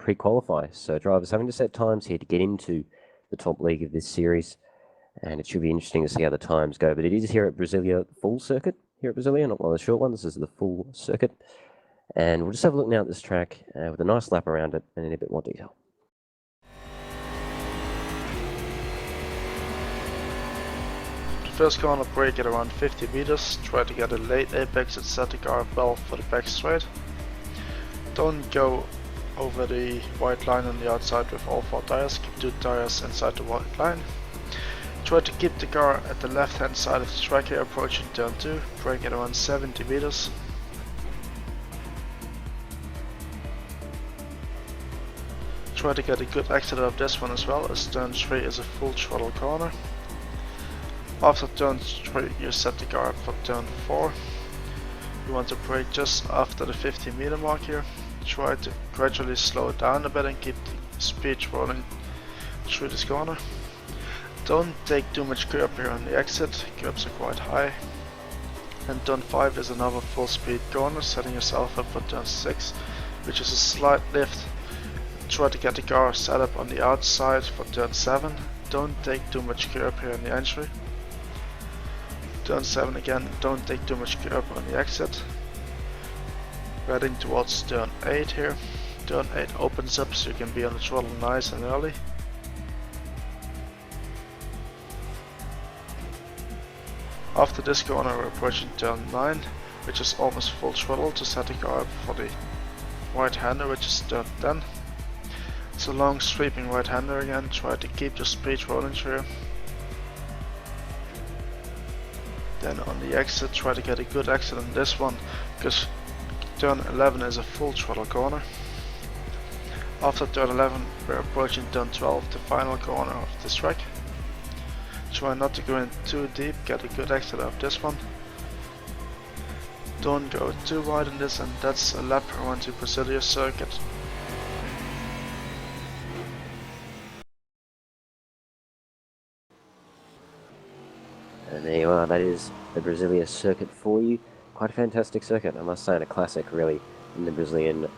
pre-qualify. So drivers having to set times here to get into the top league of this series, and it should be interesting to see how the times go. But it is here at Brasilia, full circuit here at Brasilia, not one of the short ones. This is the full circuit. And we'll just have a look now at this track with a nice lap around it and in a bit more detail. First corner brake at around 50 meters, try to get a late apex and set the car up well for the back straight. Don't go over the white line on the outside with all 4 tires, keep 2 tires inside the white line. Try to keep the car at the left hand side of the track here approaching turn 2, brake at around 70 meters. Try to get a good exit of this one as well, as turn 3 is a full throttle corner. After turn 3 you set the car up for turn 4. You want to brake just after the 50 meter mark here. Try to gradually slow it down a bit and keep the speed rolling through this corner. Don't take too much curb here on the exit, curbs are quite high. And turn 5 is another full speed corner, setting yourself up for turn 6, which is a slight lift. Try to get the car set up on the outside for turn 7. Don't take too much curb here on the entry. Turn 7 again, don't take too much curb on the exit. Heading towards turn 8 here. Turn 8 opens up so you can be on the throttle nice and early. After this corner we're approaching turn 9, which is almost full throttle to set the car up for the right hander, which is turn 10. It's a long sweeping right hander again, try to keep your speed rolling through. Then on the exit, try to get a good exit on this one, because turn 11 is a full throttle corner. After turn 11 we're approaching turn 12, the final corner of this track. Try not to go in too deep, get a good exit of this one. Don't go too wide in this, and that's a lap around the Brasilia circuit. And there you are, that is the Brasilia circuit for you. Quite a fantastic circuit, I must say, and a classic really in the Brazilian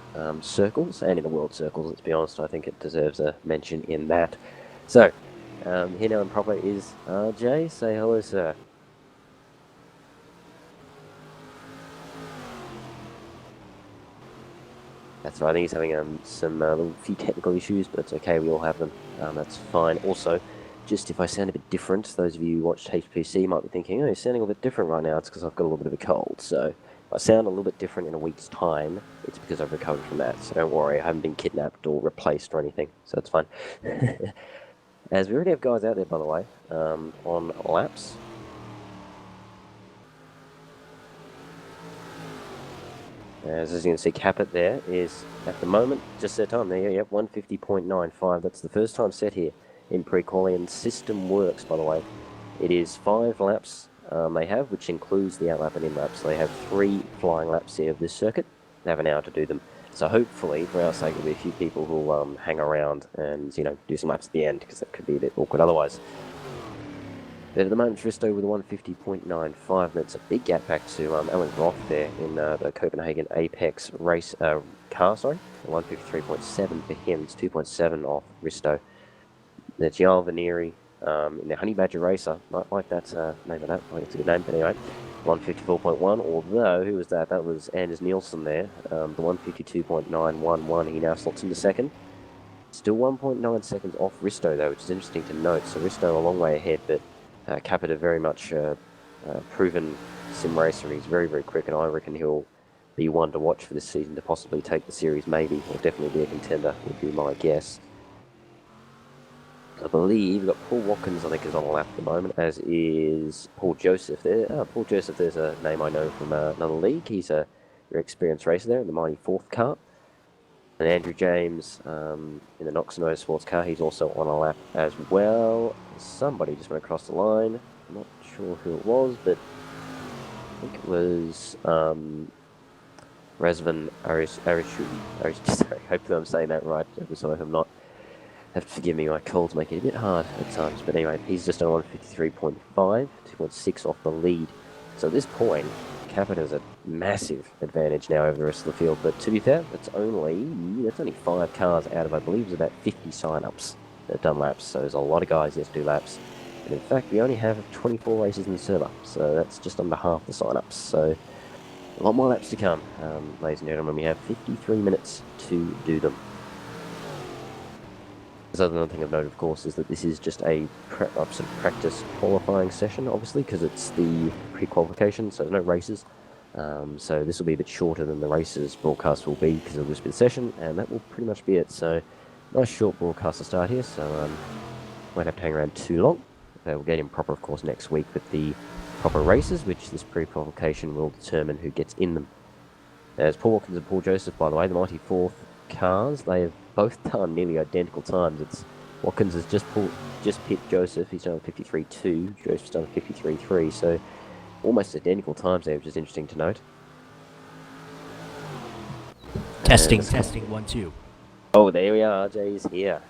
circles and in the world circles. Let's be honest, I think it deserves a mention in that. So, here now in proper is RJ. Say hello, sir. That's right, I think he's having some little few technical issues, but it's okay, we all have them. That's fine. Also, just if I sound a bit different, those of you who watched HPC might be thinking, oh, you're sounding a little bit different right now. It's because I've got a little bit of a cold. So if I sound a little bit different in a week's time, it's because I've recovered from that. So don't worry, I haven't been kidnapped or replaced or anything. So it's fine. As we already have guys out there, by the way, on laps. As you can see, Capit there is, at the moment, just their time there, yep, 150.95. That's the first time set here in pre-quali, and system works, by the way. It is 5 laps they have, which includes the out-lap and in-lap. So they have 3 flying laps here of this circuit. They have an hour to do them. So hopefully, for our sake, there'll be a few people who'll hang around and, you know, do some laps at the end, because that could be a bit awkward otherwise. But at the moment, Risto with a 150.95. That's a big gap back to Alan Roth there in the Copenhagen Apex race car, sorry. 153.7 for him. It's 2.7 off Risto. The Gial Vanieri in the Honey Badger Racer. Might like that name of that. I think it's a good name, but anyway. 154.1, although, who was that? That was Anders Nielsen there. The 152.911, he now slots into second. Still 1.9 seconds off Risto, though, which is interesting to note. So Risto a long way ahead, but Capita very much proven sim racer. He's very, very quick, and I reckon he'll be one to watch for this season to possibly take the series, maybe, or definitely be a contender, would be my guess. I believe we've got Paul Watkins, I think, is on a lap at the moment, as is Paul Joseph there. Paul Joseph, there's a name I know from another league. He's a very experienced racer there in the Mighty Fourth car. And Andrew James in the Knox Motorsports car, he's also on a lap as well. Somebody just went across the line. I'm not sure who it was, but I think it was Razvan Arishu. Sorry, hopefully I'm saying that right. Sorry if I'm not. Have to forgive me, my colds make it a bit hard at times. But anyway, he's just on 153.5, 2.6 off the lead. So at this point, Capit has a massive advantage now over the rest of the field. But to be fair, that's only 5 cars out of, I believe, it's about 50 sign-ups that have done laps. So there's a lot of guys yet to do laps. And in fact, we only have 24 races in the server, so that's just under half the sign-ups. So a lot more laps to come, ladies and gentlemen. We have 53 minutes to do them. The other thing of note, of course, is that this is just a sort of practice qualifying session, obviously, because it's the pre-qualification, so there's no races. So this will be a bit shorter than the races broadcast will be because it'll just be the session, and that will pretty much be it. So nice short broadcast to start here, so won't have to hang around too long. We'll get in proper, of course, next week with the proper races, which this pre-qualification will determine who gets in them. As Paul Watkins and Paul Joseph, by the way, the mighty fourth cars, they have both done nearly identical times. It's Watkins has just pit Joseph. He's done 53.2. Joseph's done 53.3. So almost identical times there, which is interesting to note. Testing 1 2. Oh, there we are. RJ is here.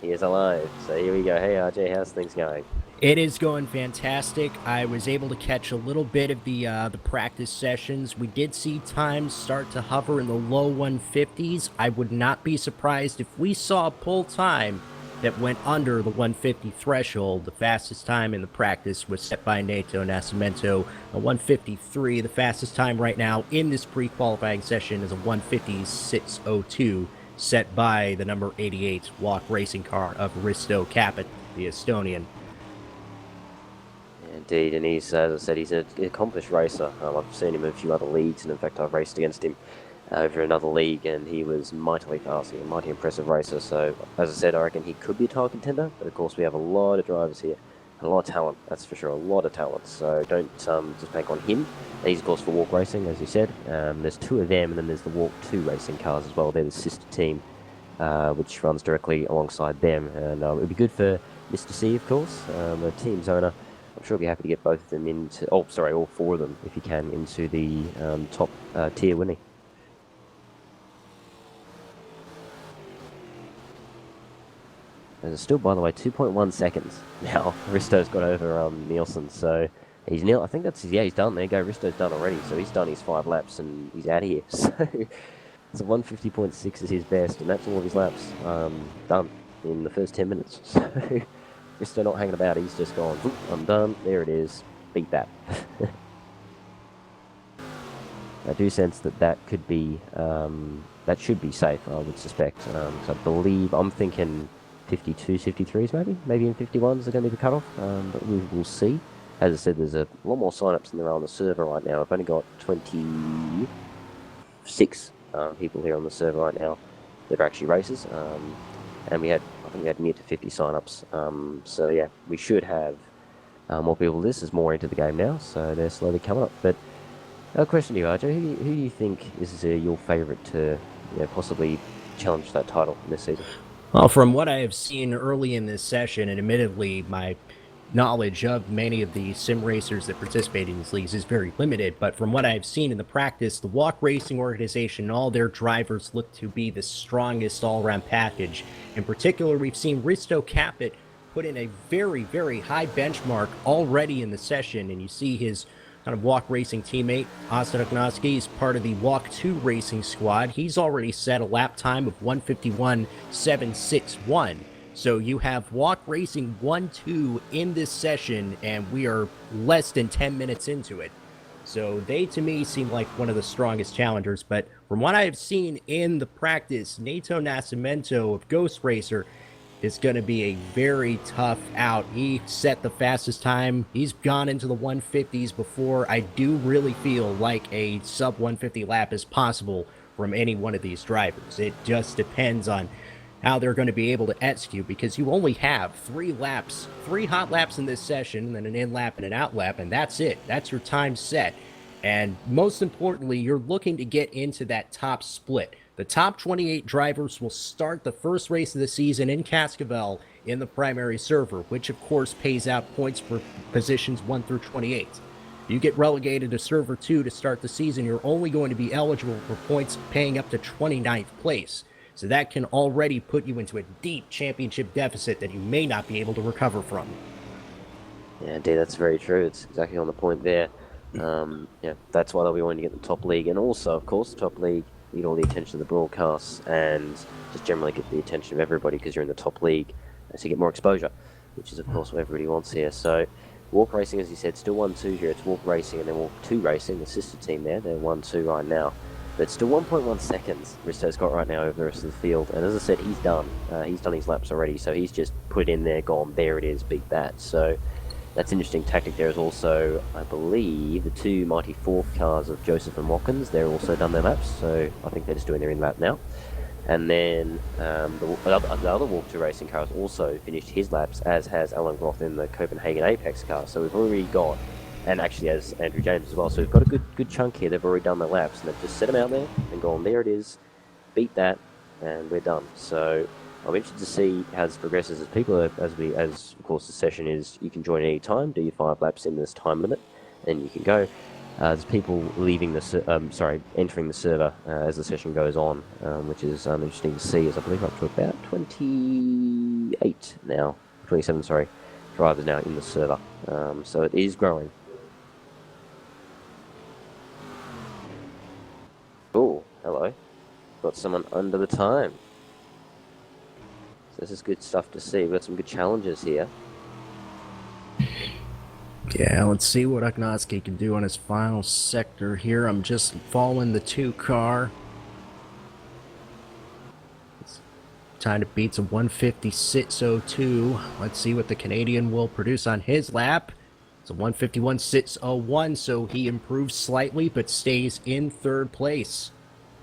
He is alive. So here we go. Hey RJ, how's things going? It is going fantastic. I was able to catch a little bit of the practice sessions. We did see times start to hover in the low 150s. I would not be surprised if we saw a pull time that went under the 150 threshold. The fastest time in the practice was set by Nato Nascimento, a 153. The fastest time right now in this pre-qualifying session is a 156.02, set by the number 88 walk racing car of Risto Capit, the Estonian. Indeed, and he's, as I said, he's an accomplished racer. I've seen him in a few other leagues, and in fact I've raced against him over another league, and he was mightily fast. He's a mighty impressive racer, so as I said, I reckon he could be a title contender, but of course we have a lot of drivers here, and a lot of talent, that's for sure, a lot of talent, so don't just bank on him. He's of course for Walk Racing, as you said. There's 2 of them, and then there's the Walk 2 racing cars as well. They're the sister team, which runs directly alongside them, and it would be good for Mr. C, of course, the team's owner. I'm sure he'll be happy to get both of them into, all 4 of them, if he can, into the top tier, wouldn't he? There's still, by the way, 2.1 seconds now. Risto's got over Nielsen, so he's I think that's, yeah, he's done. There you go, Risto's done already, so he's done his 5 laps and he's out of here. So 150.6 is his best, and that's all of his laps done in the first 10 minutes. So Risto not hanging about, he's just gone, I'm done, there it is, beat that. I do sense that could be, that should be safe, I would suspect. So I believe, I'm thinking 52s, 53s maybe in 51s are going to be the cutoff, but we will see. As I said, there's a lot more sign-ups than there are on the server right now. I've only got 26 people here on the server right now that are actually racers, and I think we had near to 50 sign-ups, so yeah, we should have more people. This is more into the game now, so they're slowly coming up. But a question to you, RJ, who do you think is your favourite to possibly challenge that title in this season? Well, from what I have seen early in this session, and admittedly my knowledge of many of the sim racers that participate in these leagues is very limited, but from what I've seen in the practice, the Walk Racing organization and all their drivers look to be the strongest all-around package. In particular, we've seen Risto Capit put in a very, very high benchmark already in the session, and you see his kind of Walk Racing teammate, Austin Ognoski, is part of the Walk 2 racing squad. He's already set a lap time of 151.761. So you have Walk Racing 1-2 in this session, and we are less than 10 minutes into it. So they, to me, seem like one of the strongest challengers. But from what I have seen in the practice, Nato Nascimento of Ghost Racer is going to be a very tough out. He set the fastest time. He's gone into the 150s before. I do really feel like a sub-150 lap is possible from any one of these drivers. It just depends on how they're going to be able to execute, because you only have 3 hot laps in this session, and then an in lap and an out lap, and that's it. That's your time set. And most importantly, you're looking to get into that top split. The top 28 drivers will start the first race of the season in Cascavel in the primary server, which of course pays out points for positions 1 through 28. You get relegated to server 2 to start the season, you're only going to be eligible for points paying up to 29th place. So that can already put you into a deep championship deficit that you may not be able to recover from. Yeah, indeed, that's very true. It's exactly on the point there. Yeah, that's why they'll be wanting to get the top league, and also, of course, the top league, you get all the attention of the broadcasts, and just generally get the attention of everybody because you're in the top league, so you get more exposure, which is, of course, what everybody wants here. So, Walk Racing, as you said, still 1-2 here. It's Walk Racing and then Walk 2 Racing, the sister team there. They're 1-2 right now. But still 1.1 seconds Risto's got right now over the rest of the field. And as I said, he's done. He's done his laps already, so he's just put it in there, gone, there it is, beat that. So that's an interesting tactic. There is also, I believe, the two Mighty Fourth cars of Joseph and Watkins. They're also done their laps, so I think they're just doing their in-lap now. And then the other Walk 2 Racing car has also finished his laps, as has Alan Groth in the Copenhagen Apex car. So we've already got, and actually as Andrew James as well, so we've got a good chunk here. They've already done their laps, and they've just set them out there and gone, there it is, beat that, and we're done. So I'm interested to see how this progresses as people, as of course the session is, you can join any time, do your 5 laps in this time limit, and you can go. There's people leaving the entering the server as the session goes on, which is interesting to see. As I believe up to about 27 drivers now in the server. So it is growing. Oh, hello. Got someone under the time. So this is good stuff to see. We've got some good challenges here. Yeah, let's see what Ognoski can do on his final sector here. I'm just following the 2 car. It's time to beat some 156.02. Let's see what the Canadian will produce on his lap. It's a 151.601, so he improves slightly but stays in 3rd place.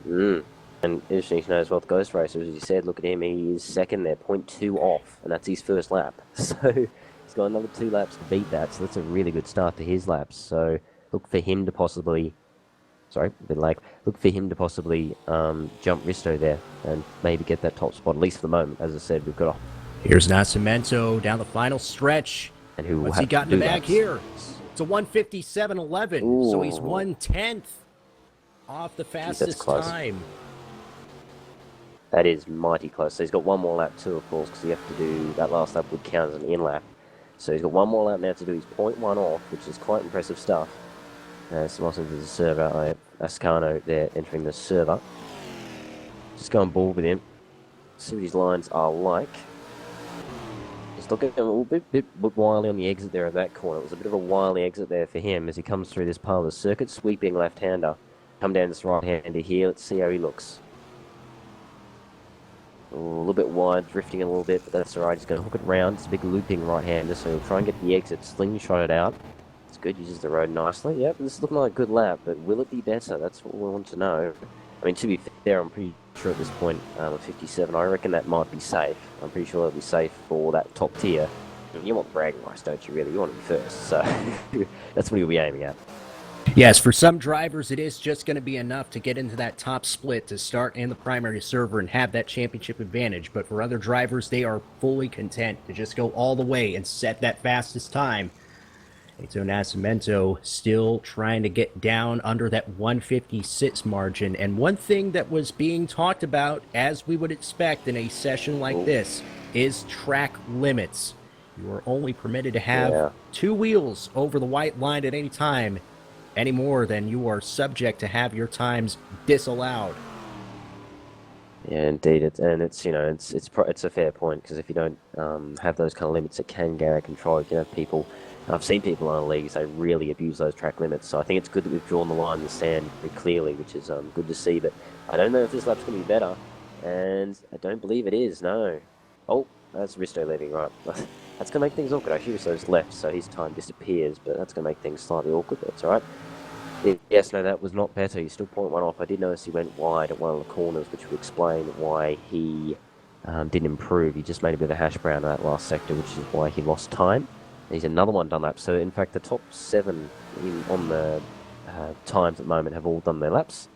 And interesting to know as well, the Ghost Racer, as you said, look at him, he is 2nd there, 0.2 off, and that's his first lap. So he's got another 2 laps to beat that, so that's a really good start to his laps. So look for him to possibly, jump Risto there and maybe get that top spot, at least for the moment. As I said, we've got Here's Nascimento down the final stretch. and who will What's have he got to in the do bag that. here? It's a 157.11, so he's Ooh. 1/10 off the fastest close. time. That is mighty close. So he's got one more lap too, of course, because you have to do that last lap would count as an in-lap. So he's got one more lap now to do his 0.1 off, which is quite impressive stuff. Swanson to the server. Ascano there entering the server. Just go on board with him. See what his lines are like. Just look at him a little bit wily on the exit there of that corner. It was a bit of a wily exit there for him as he comes through this part of the circuit. Sweeping left-hander. Come down this right-hander here. Let's see how he looks. A little bit wide, drifting a little bit, but that's alright. He's going to hook it round. It's a big looping right-hander, so he'll try and get the exit, slingshot it out. It's good, uses the road nicely. Yep, this is looking like a good lap, but will it be better? That's what we want to know. I mean, to be fair, I'm pretty sure at this point, with 57, I reckon that might be safe. I'm pretty sure it'll be safe for that top tier. You want bragging rights, don't you, really? You want to be first, so that's what you'll be aiming at. Yes, for some drivers, it is just going to be enough to get into that top split to start in the primary server and have that championship advantage. But for other drivers, they are fully content to just go all the way and set that fastest time. Eto Nascimento still trying to get down under that 156 margin. And one thing that was being talked about, as we would expect in a session like this, is track limits. You are only permitted to have 2 wheels over the white line at any time. Any more than you are subject to have your times disallowed. Yeah, indeed, it's a fair point, because if you don't have those kind of limits, it can get out of control. You can have people. I've seen people on leagues, they really abuse those track limits. So I think it's good that we've drawn the line in the sand very clearly, which is good to see. But I don't know if this lap's going to be better, and I don't believe it is. No. Oh, that's Risto leaving, right? That's going to make things awkward. Actually, Risto's left, so his time disappears, but that's going to make things slightly awkward. But that's all right. Yes, no, that was not better. He's still 0.1 off. I did notice he went wide at one of the corners, which would explain why he didn't improve. He just made a bit of a hash brown in that last sector, which is why he lost time. He's another one done lap. So, in fact, the top 7 on the times at the moment have all done their laps.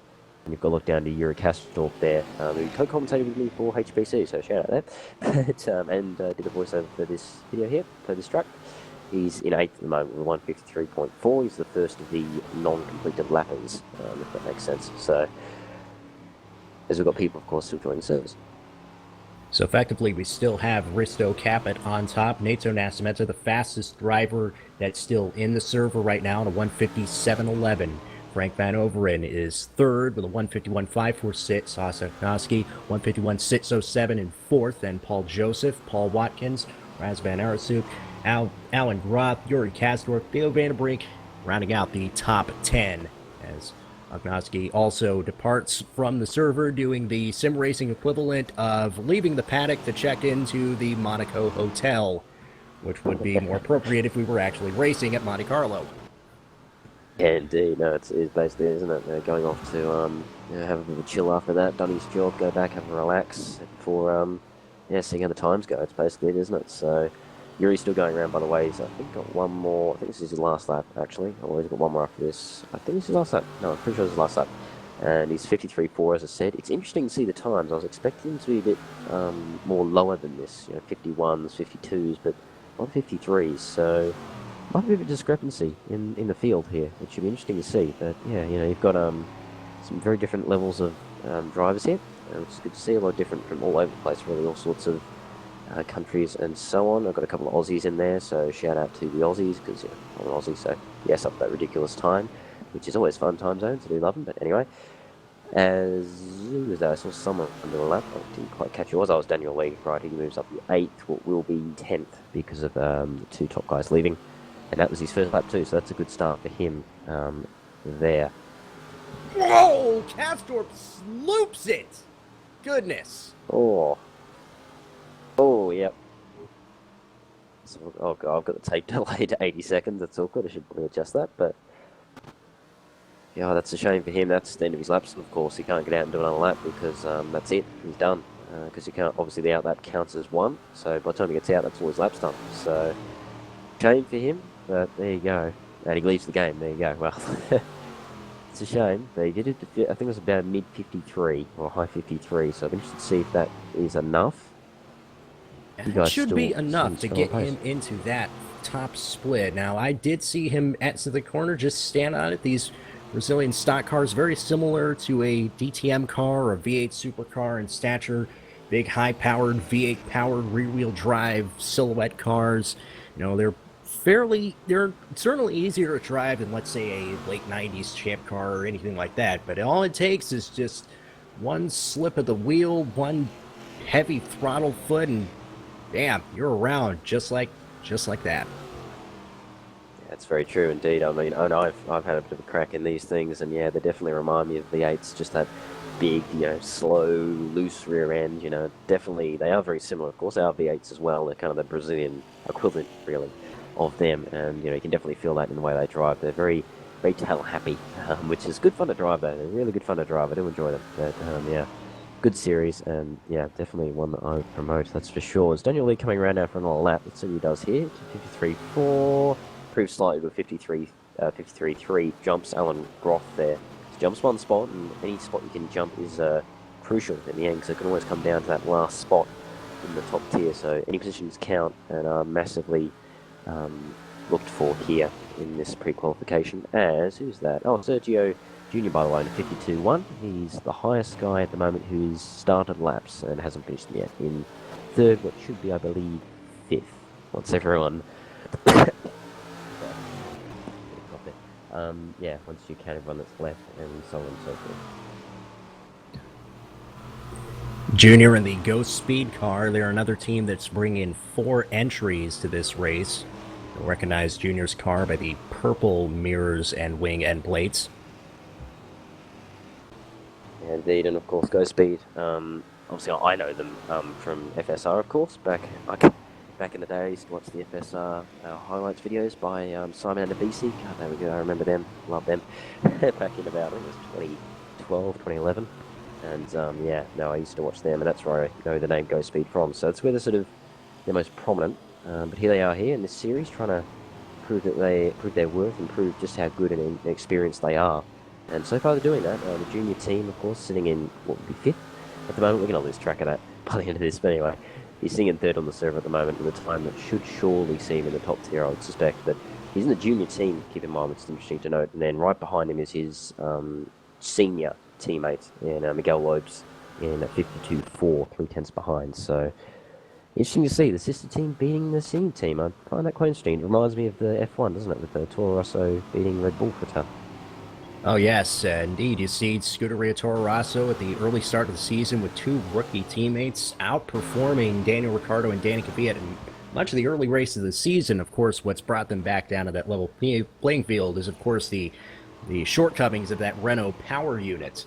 And you've got to look down to Yuri Kastorp there, who co-commentated with me for HPC, so shout out there. And did a voiceover for this video here, for this track. He's in 8th at the moment with 153.4. He's the first of the non-completed lappers, if that makes sense. So, as we've got people, of course, still joining the service. So effectively, we still have Risto Caput on top. Nato Nascimento, the fastest driver that's still in the server right now, on a 157.11. Frank Van Overen is third with a 151.546. Haas Oknoski, 151.607 in fourth. And Paul Joseph, Paul Watkins, Raz Van Arsuk, Alan Groth, Yuri Kasdorf, Theo Vandenbrink, rounding out the top 10 as Ognoski also departs from the server, doing the sim racing equivalent of leaving the paddock to check into the Monaco Hotel, which would be more appropriate if we were actually racing at Monte Carlo. Yeah, indeed. No, it's basically, isn't it? Going off to have a bit of a chill after that, done his job, go back, have a relax before seeing how the times go. It's basically it, isn't it? So Yuri's still going around, by the way. He's, I think, got one more. I think this is his last lap, actually. Or he's got one more after this. I think this is his last lap. No, I'm pretty sure this is his last lap. And he's 53.4, as I said. It's interesting to see the times. I was expecting him to be a bit more lower than this. 51s, 52s, but not 53s. So might be a bit of a discrepancy in the field here, which should be interesting to see. But yeah, you've got some very different levels of drivers here, which is good to see. A lot different from all over the place, really, all sorts of countries and so on. I've got a couple of Aussies in there, so shout out to the Aussies, because I'm an Aussie, so yes, up that ridiculous time, which is always fun time zones. I do love them, but anyway. As I saw someone under the lap, I didn't quite catch yours. I was Daniel Lee, right? He moves up to 8th, what will be 10th because of the two top guys leaving. And that was his first lap too, so that's a good start for him there. Whoa! Kastorp sloops it! Goodness. Oh, yep. So, oh god, I've got the tape delayed to 80 seconds. That's awkward. I should probably adjust that, but yeah, that's a shame for him. That's the end of his laps. Of course, he can't get out and do another lap because that's it. He's done. Because you can't. Obviously, the out lap counts as one. So by the time he gets out, that's all his laps done. So shame for him, but there you go. And he leaves the game. There you go. Well, it's a shame. But he did it. I think it was about mid 53 or high 53. So I'm interested to see if that is enough. It should be enough to get him into that top split. Now, I did see him at the corner just stand on it. These Brazilian stock cars, very similar to a DTM car or a V8 supercar in stature. Big, high-powered, V8-powered rear-wheel drive silhouette cars. They're certainly easier to drive than, let's say, a late 90s champ car or anything like that. But all it takes is just one slip of the wheel, one heavy throttle foot, and bam, you're around just like that. Yeah, that's very true indeed. I mean, I've had a bit of a crack in these things, and yeah, they definitely remind me of V8s. Just that big, slow, loose rear end. Definitely they are very similar. Of course, they are V8s as well. They're kind of the Brazilian equivalent, really, of them, and you can definitely feel that in the way they drive. They're very, very tail happy, which is good fun to drive. Though they're really good fun to drive. I do enjoy them. But yeah. Good series, and yeah, definitely one that I would promote, that's for sure. Is Daniel Lee coming around now for another lap? Let's see what he does here. 53.4, improves slightly to 53.3, jumps Alan Groth there. So jumps one spot, and any spot you can jump is crucial in the end, so it can always come down to that last spot in the top tier. So any positions count and are massively looked for here in this pre-qualification. As, who's that? Oh, Sergio Junior, by the way, in 52.1. He's the highest guy at the moment who's started laps and hasn't finished them yet. In third, what should be, I believe, 5th. Once everyone... once you count everyone that's left, and so on and so forth. Junior in the Ghost Speed car. They're another team that's bringing 4 entries to this race. You'll recognize Junior's car by the purple mirrors and wing end plates. Indeed, and of course, Go Speed. Obviously, I know them from FSR, of course. Back in the day, I used to watch the FSR highlights videos by Simon and BC. God, there we go. I remember them. Love them. Back in about, I think it was 2012, 2011. And I used to watch them, and that's where I know the name Go Speed from. So it's where they're most prominent. But here they are here in this series, trying to prove their worth and prove just how good and experienced they are. And so far they're doing that. The junior team, of course, sitting in, what would be 5th at the moment. We're going to lose track of that by the end of this. But anyway, he's sitting in 3rd on the server at the moment with a time that should surely see him in the top tier, I would suspect. But he's in the junior team, keep in mind, which is interesting to note. And then right behind him is his senior teammate in Miguel Lopes, in at 52.4, 3/10 behind. So interesting to see the sister team beating the senior team. I find that quite interesting. It reminds me of the F1, doesn't it, with the Toro Rosso beating Red Bull for a ton. Oh, yes, indeed. You see Scuderia Toro Rosso at the early start of the season with two rookie teammates outperforming Daniel Ricciardo and Danny Kvyat in much of the early race of the season. Of course, what's brought them back down to that level playing field is, of course, the shortcomings of that Renault power unit.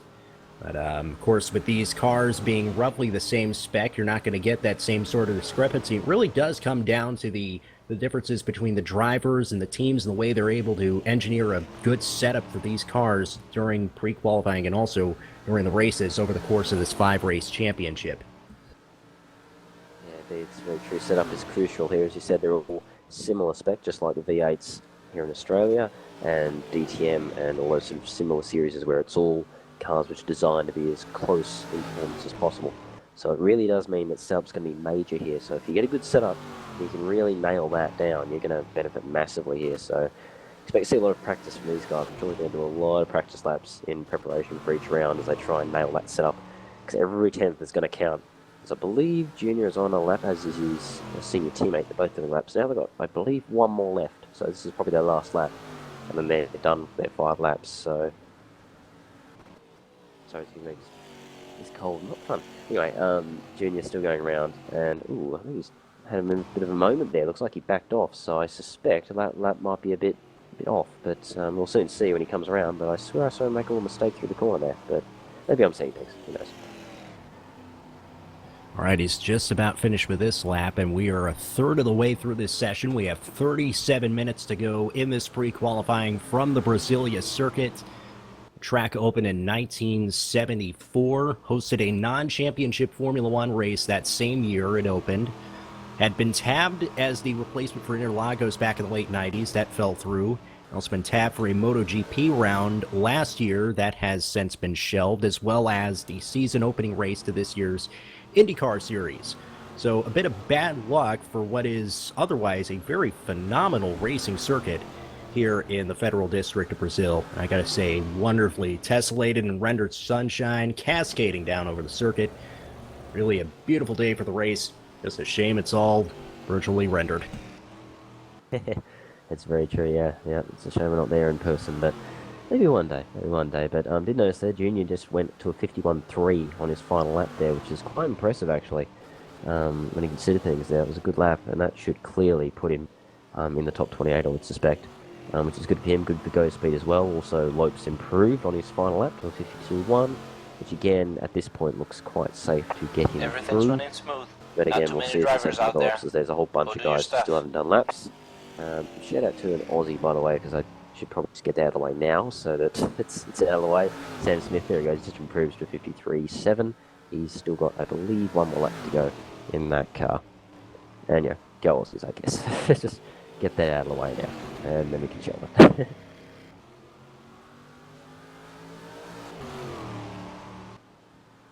But, of course, with these cars being roughly the same spec, you're not going to get that same sort of discrepancy. It really does come down to the differences between the drivers and the teams and the way they're able to engineer a good setup for these cars during pre-qualifying and also during the races over the course of this 5-race championship. Yeah, it's very true. Setup is crucial here. As you said, they're all similar spec, just like the V8s here in Australia and DTM and all those sort of similar series where it's all cars which are designed to be as close in performance as possible. So it really does mean that setup's going to be major here. So if you get a good setup, you can really nail that down. You're going to benefit massively here. So expect to see a lot of practice from these guys. I'm sure they're going to do a lot of practice laps in preparation for each round as they try and nail that setup. Because every 10th is going to count. So I believe Junior is on a lap, as is his senior teammate. They're both doing laps now. They've got, I believe, one more left. So this is probably their last lap. And then they're done with their 5 laps. So sorry, it's cold, not fun. Anyway, Junior's still going around, and ooh, I think he's had a bit of a moment there. Looks like he backed off, so I suspect that lap might be a bit off, but we'll soon see when he comes around. But I swear I saw him make a little mistake through the corner there, but maybe I'm seeing things, who knows. All right, he's just about finished with this lap, and we are a third of the way through this session. We have 37 minutes to go in this pre-qualifying from the Brasilia circuit. Track opened in 1974, hosted a non-championship Formula One race that same year it opened. Had been tabbed as the replacement for Interlagos back in the late 90s. That fell through. Also been tabbed for a MotoGP round last year. That has since been shelved, as well as the season opening race to this year's IndyCar series. So a bit of bad luck for what is otherwise a very phenomenal racing circuit here in the Federal District of Brazil. I gotta say, wonderfully tessellated and rendered sunshine cascading down over the circuit. Really a beautiful day for the race. Just a shame it's all virtually rendered. It's very true, yeah. It's a shame we're not there in person, but maybe one day. But did notice there, Junior just went to a 51.3 on his final lap there, which is quite impressive actually. When you consider things there, it was a good lap, and that should clearly put him in the top 28, I would suspect. Which is good for him, good for go speed as well. Also, Lopes improved on his final lap to a 52.1, which again, at this point, looks quite safe to get him Everything's through. running smooth. But Not again, too we'll many see if the drivers same out there. develops, as there's a whole bunch Go of do your guys who stuff. still haven't done laps. Shout out to an Aussie, by the way, because I should probably just get that out of the way now, so that it's out of the way. Sam Smith, there he goes, just improves to 53.7. He's still got, I believe, one more lap to go in that car. And yeah, go Aussies, I guess. Just get that out of the way now, and then we can show it.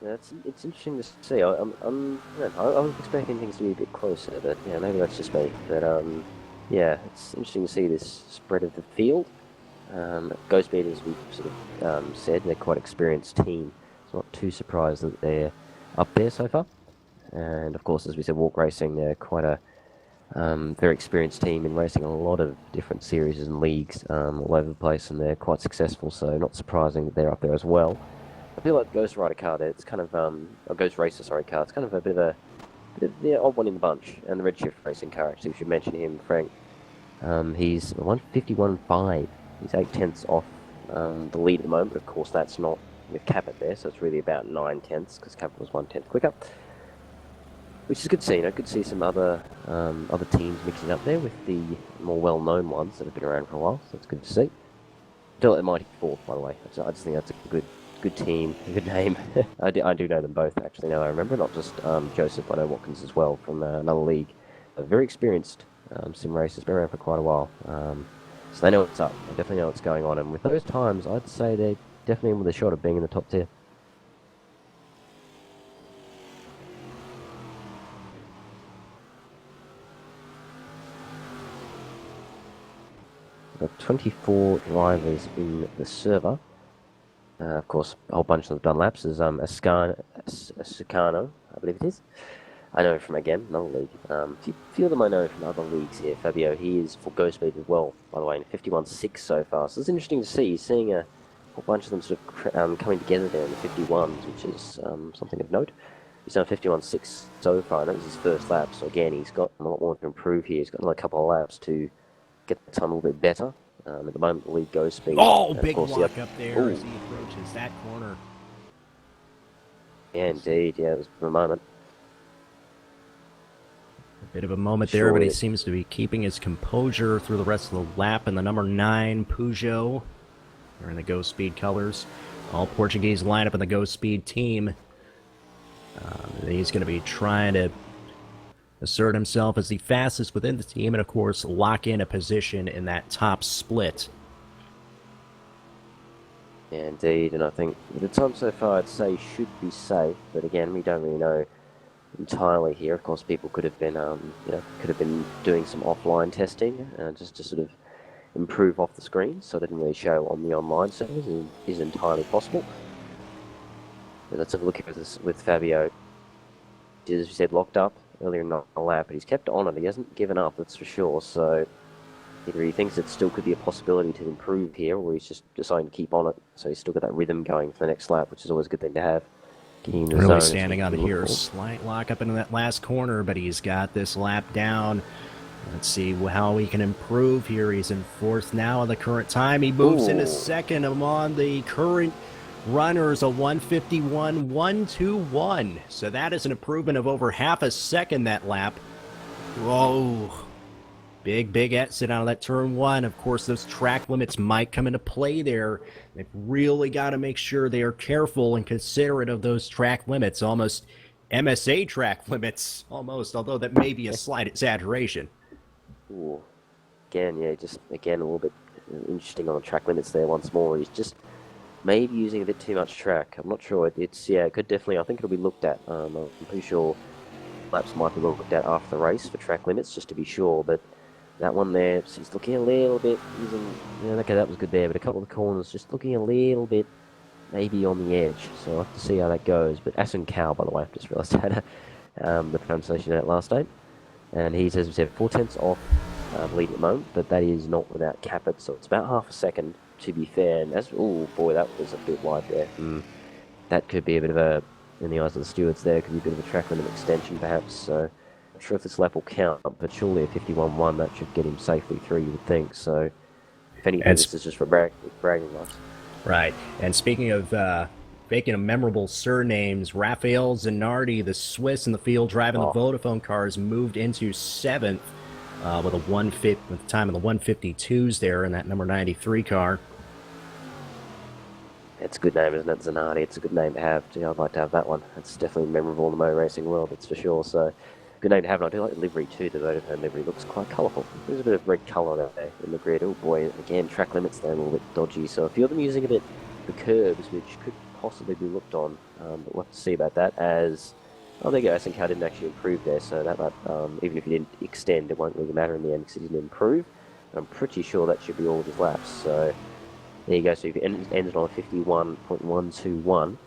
Yeah, it's interesting to see. I was expecting things to be a bit closer, but yeah, maybe that's just me. But yeah, it's interesting to see this spread of the field. Go Speed, as we've sort of said, they're quite an experienced team. It's not too surprised that they're up there so far. And of course, as we said, Walk Racing, they're quite a very experienced team in racing a lot of different series and leagues all over the place, and they're quite successful. So not surprising that they're up there as well. I feel like Ghost Rider car there, it's kind of, or Ghost Racer, sorry, car, it's kind of a bit of the odd one in the bunch. And the Redshift Racing car, actually, we should mention him, Frank. He's 151.5. He's 8/10 off the lead at the moment, but of course that's not with Capit there, so it's really about 9/10, because Capit was 1/10 quicker. Which is good to see, good to see some other teams mixing up there with the more well-known ones that have been around for a while, so it's good to see. Still at the Mighty Fourth, by the way. I just think that's a good team, a good name. I do know them both, actually, now I remember. Not just Joseph, I know Watkins as well from another league. A very experienced sim racers, been around for quite a while. So they know what's up. They definitely know what's going on. And with those times, I'd say they're definitely with a shot of being in the top tier. We've got 24 drivers in the server. Of course, a whole bunch of them have done laps. There's Ascano, I believe it is. I know from, again, another league. Few of them I know from other leagues here. Fabio, he is for Go Speed as well, by the way, in 51.6 so far. So it's interesting to see. Seeing a whole bunch of them sort of coming together there in the 51s, which is something of note. He's done 51.6 so far. That was his first lap. So again, he's got a lot more to improve here. He's got another couple of laps to get the time a little bit better. At the moment, the lead Go Speed. Oh, and big of course, walk up there Ooh. as he approaches that corner. Yeah, indeed. Yeah, it was a moment. A bit of a moment there, but he Surely. seems to be keeping his composure through the rest of the lap. And the number 9 Peugeot, wearing the Go Speed colors, all Portuguese lineup in the Go Speed team. He's going to be trying to assert himself as the fastest within the team, and of course lock in a position in that top split. Yeah, indeed, and I think the time so far I'd say should be safe, but again, we don't really know entirely here. Of course, people could have been, doing some offline testing just to sort of improve off the screen, so it didn't really show on the online servers. It is entirely possible. But let's have a look at this with Fabio. As we said, locked up earlier in the lap, but he's kept on it. He hasn't given up, that's for sure. So either he thinks it still could be a possibility to improve here, or he's just deciding to keep on it. So he's still got that rhythm going for the next lap, which is always a good thing to have. Really standing on here. Slight lock up into that last corner, but he's got this lap down. Let's see how he can improve here. He's in 4th now at the current time. He moves into 2nd among the current runners, a 151.121. So that is an improvement of over half a second that lap. Whoa. Big exit out of that turn 1. Of course, those track limits might come into play there. They've really got to make sure they are careful and considerate of those track limits. Almost MSA track limits, almost, although that may be a slight exaggeration. Ooh. Again, yeah, just again a little bit interesting on the track limits there once more. He's just maybe using a bit too much track. I'm not sure. It could definitely, I think it'll be looked at. I'm pretty sure laps might be looked at after the race for track limits, just to be sure, but that one there, he's looking a little bit, okay, that was good there, but a couple of the corners just looking a little bit maybe on the edge, so I'll have to see how that goes. But Asun Cow, by the way, I've just realised that the pronunciation of that last name, and he's, as we said, 4/10 off the lead at the moment, but that is not without Capit, so it's about half a second to be fair. And oh boy, that was a bit wide there. That could be a bit of a, in the eyes of the stewards there, could be a bit of a track limit extension perhaps, so not sure if this lap will count, but surely a 51.1, that should get him safely through, you would think. So if anything, this is just for bragging rights. Right. And speaking of making of memorable surnames, Rafael Zanardi, the Swiss in the field driving the Vodafone cars, moved into 7th with the time of the 152s there in that number 93 car. It's a good name, isn't it, Zanardi? It's a good name to have. Gee, I'd like to have that one. It's definitely memorable in the motor racing world, that's for sure. So good name to have, and I do like the livery too. The Vodafone livery looks quite colourful. There's a bit of red colour on it there in the grid. Oh boy, again, track limits there a little bit dodgy. So a few of them using a bit the curbs, which could possibly be looked on, but we'll have to see about that. As there you go, Asencar didn't actually improve there, so that might, even if he didn't extend, it won't really matter in the end because he didn't improve. I'm pretty sure that should be all of his laps. So there you go. So if he ended on 51.121.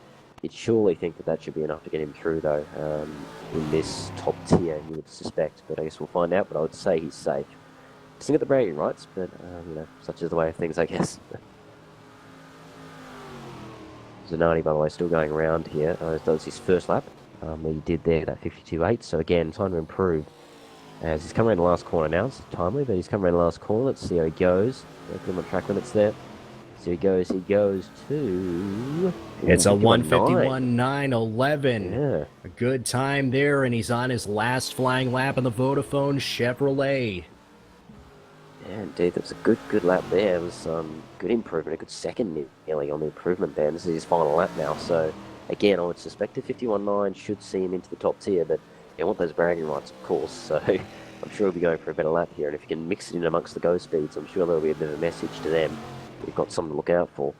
You'd surely think that should be enough to get him through, though, in this top tier, you would suspect. But I guess we'll find out, but I would say he's safe. Doesn't get the bragging rights, but, such is the way of things, I guess. Zanardi, by the way, still going around here. That was his first lap. He did there, that 52.8. So, again, time to improve. As he's come around the last corner now. It's timely, but he's come around the last corner. Let's see how he goes. Put him on track limits there. So he goes to... It's a 151.911. Yeah. A good time there, and he's on his last flying lap in the Vodafone Chevrolet. Yeah, indeed, that was a good lap there. It was good improvement, a good second nearly on the improvement there. And this is his final lap now, so again, I would suspect a 51.9 should see him into the top tier, but you want those bragging rights, of course, so I'm sure he'll be going for a better lap here, and if you can mix it in amongst the go speeds, I'm sure there'll be a bit of a message to them. We've got something to look out for.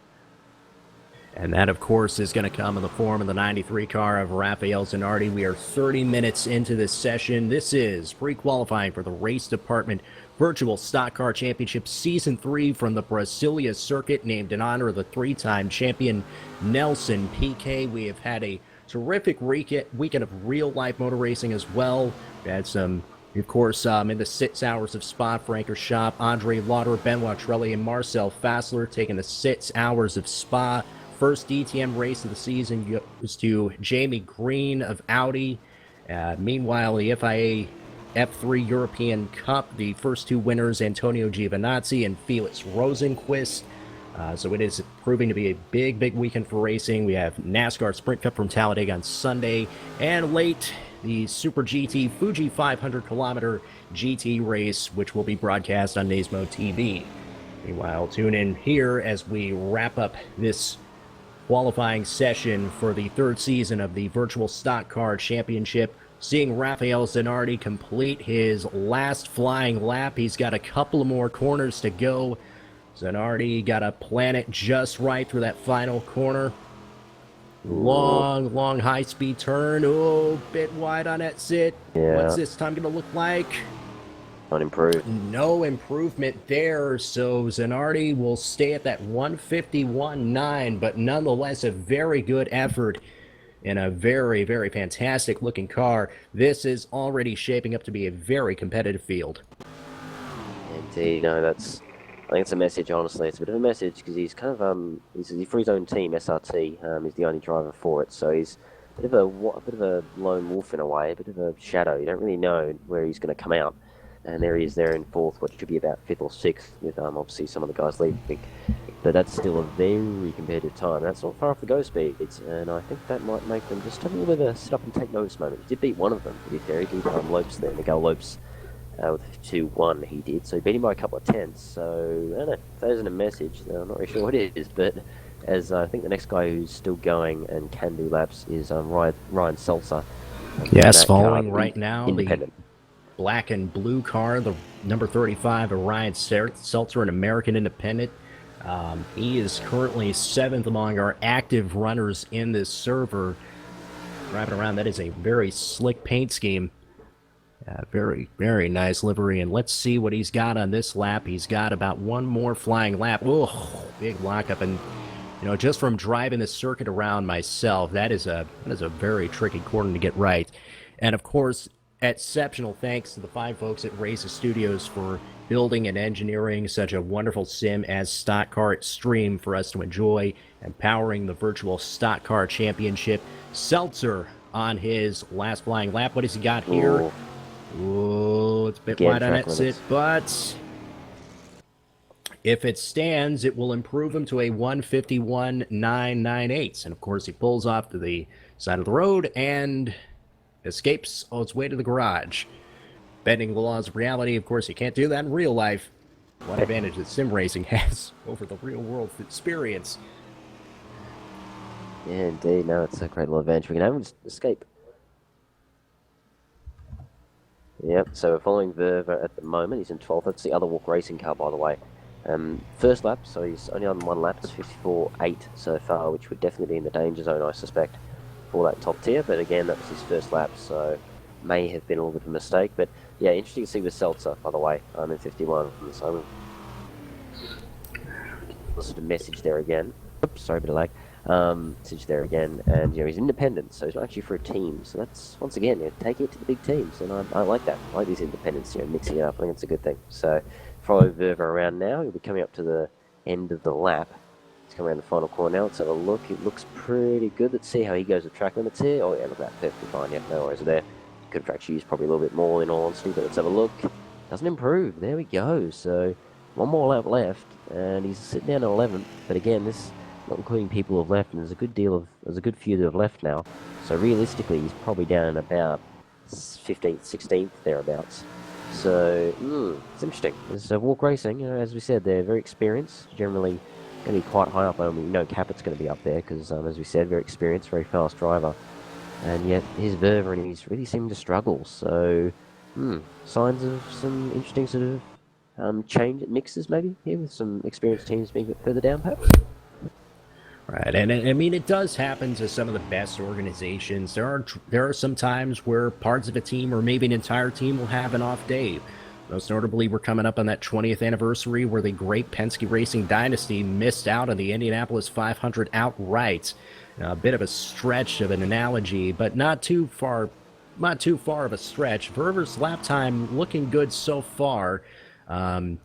And that, of course, is going to come in the form of the 93 car of Raphael Zanardi. We are 30 minutes into this session. This is pre-qualifying for the Race Department Virtual Stock Car Championship Season 3 from the Brasilia circuit, named in honor of the three-time champion Nelson Piquet. We have had a terrific weekend of real-life motor racing as well. We had some, of course, in the 6 hours of Spa, Frank Shop, Andre Lauder, Benoit Trelli, and Marcel Fassler taking the 6 hours of Spa. First DTM race of the season goes to Jamie Green of Audi. Meanwhile, the FIA F3 European Cup, the first 2 winners, Antonio Giovinazzi and Felix Rosenquist. So it is proving to be a big, big weekend for racing. We have NASCAR Sprint Cup from Talladega on Sunday. And late, the Super GT Fuji 500-kilometer GT race, which will be broadcast on Nismo TV. Meanwhile, tune in here as we wrap up this qualifying session for the 3rd season of the Virtual Stock Car Championship, seeing Raphael Zanardi complete his last flying lap. He's got a couple of more corners to go. Zanardi got to plan it just right through that final corner. Long high-speed turn. Oh, bit wide on exit. Yeah. What's this time going to look like? Not improved. No improvement there, so Zanardi will stay at that 151.9, but nonetheless a very good effort in a very, very fantastic looking car. This is already shaping up to be a very competitive field. Indeed, no, I think it's a message, honestly. It's a bit of a message because he's kind of, he's for his own team, SRT. He's the only driver for it, so he's a bit of a lone wolf in a way, a bit of a shadow. You don't really know where he's going to come out. And there he is there in 4th, what should be about 5th or 6th, with obviously some of the guys leaving. But that's still a very competitive time. That's not far off the go speeds, and I think that might make them just have a little bit of a sit up and take notice moment. He did beat one of them, to be fair. He beat Lopes there, Miguel Lopes, with 2-1 he did. So he beat him by a couple of tenths. So, I don't know, if that isn't a message, then I'm not really sure what it is. But as I think the next guy who's still going and can do laps is Ryan Seltzer. Yes, following right now, independent. Black and blue car, the number 35, Orion Seltzer, an American independent. He is currently 7th among our active runners in this server. Driving around, that is a very slick paint scheme. Very, very nice livery. And let's see what he's got on this lap. He's got about one more flying lap. Oh, big lockup. And, you know, just from driving the circuit around myself, that is a very tricky corner to get right. And, of course, exceptional thanks to the fine folks at Racer Studios for building and engineering such a wonderful sim as Stock Car Extreme for us to enjoy, and powering the Virtual Stock Car Championship. Seltzer on his last flying lap. What has he got here? Oh, it's a bit wide on exit, but if it stands, it will improve him to a 151.998. And of course, he pulls off to the side of the road and escapes on its way to the garage. Bending the laws of reality, of course, you can't do that in real life. What advantage that sim racing has over the real world experience. Yeah, indeed. No, it's a great little adventure. We can have him escape. Yep, so we're following Verve at the moment. He's in 12th. That's the other Walk Racing car, by the way. First lap, so he's only on 1 lap. It's 54.8 so far, which would definitely be in the danger zone, I suspect, for that top tier. But again, that was his first lap, so may have been a little bit of a mistake. But yeah, interesting to see with Seltzer, by the way. I'm in 51. So sort of message there again. Oops, sorry, a bit of lag. Message there again, and you know, he's independent, so he's not actually for a team. So that's, once again, take it to the big teams, and I like that. I like these independents, mixing it up. I think it's a good thing. So follow Verve around now. He'll be coming up to the end of the lap. He's coming around the final corner now. Let's have a look. It looks pretty good. Let's see how he goes with track limits here. Oh yeah, look at that, perfectly fine. Yeah, no worries there. Could have actually used probably a little bit more, in all honesty, but let's have a look. Doesn't improve. There we go. So one more lap left, and he's sitting down at 11th. But again, this, not including people who have left, and there's a good few that have left now. So realistically, he's probably down in about 15th, 16th, thereabouts. So, it's interesting. It's Walk Racing, as we said, they're very experienced, generally going to be quite high up. I mean, Capit's going to be up there, because, as we said, very experienced, very fast driver. And yet, his Verve and he's really seeming to struggle. So, signs of some interesting sort of change at mixes, maybe, here, with some experienced teams being a bit further down, perhaps? Right, and I mean it does happen to some of the best organizations. There are some times where parts of a team or maybe an entire team will have an off day. Most notably, we're coming up on that 20th anniversary where the great Penske Racing dynasty missed out on the Indianapolis 500 outright. A bit of a stretch of an analogy, but not too far of a stretch. Verver's lap time looking good so far.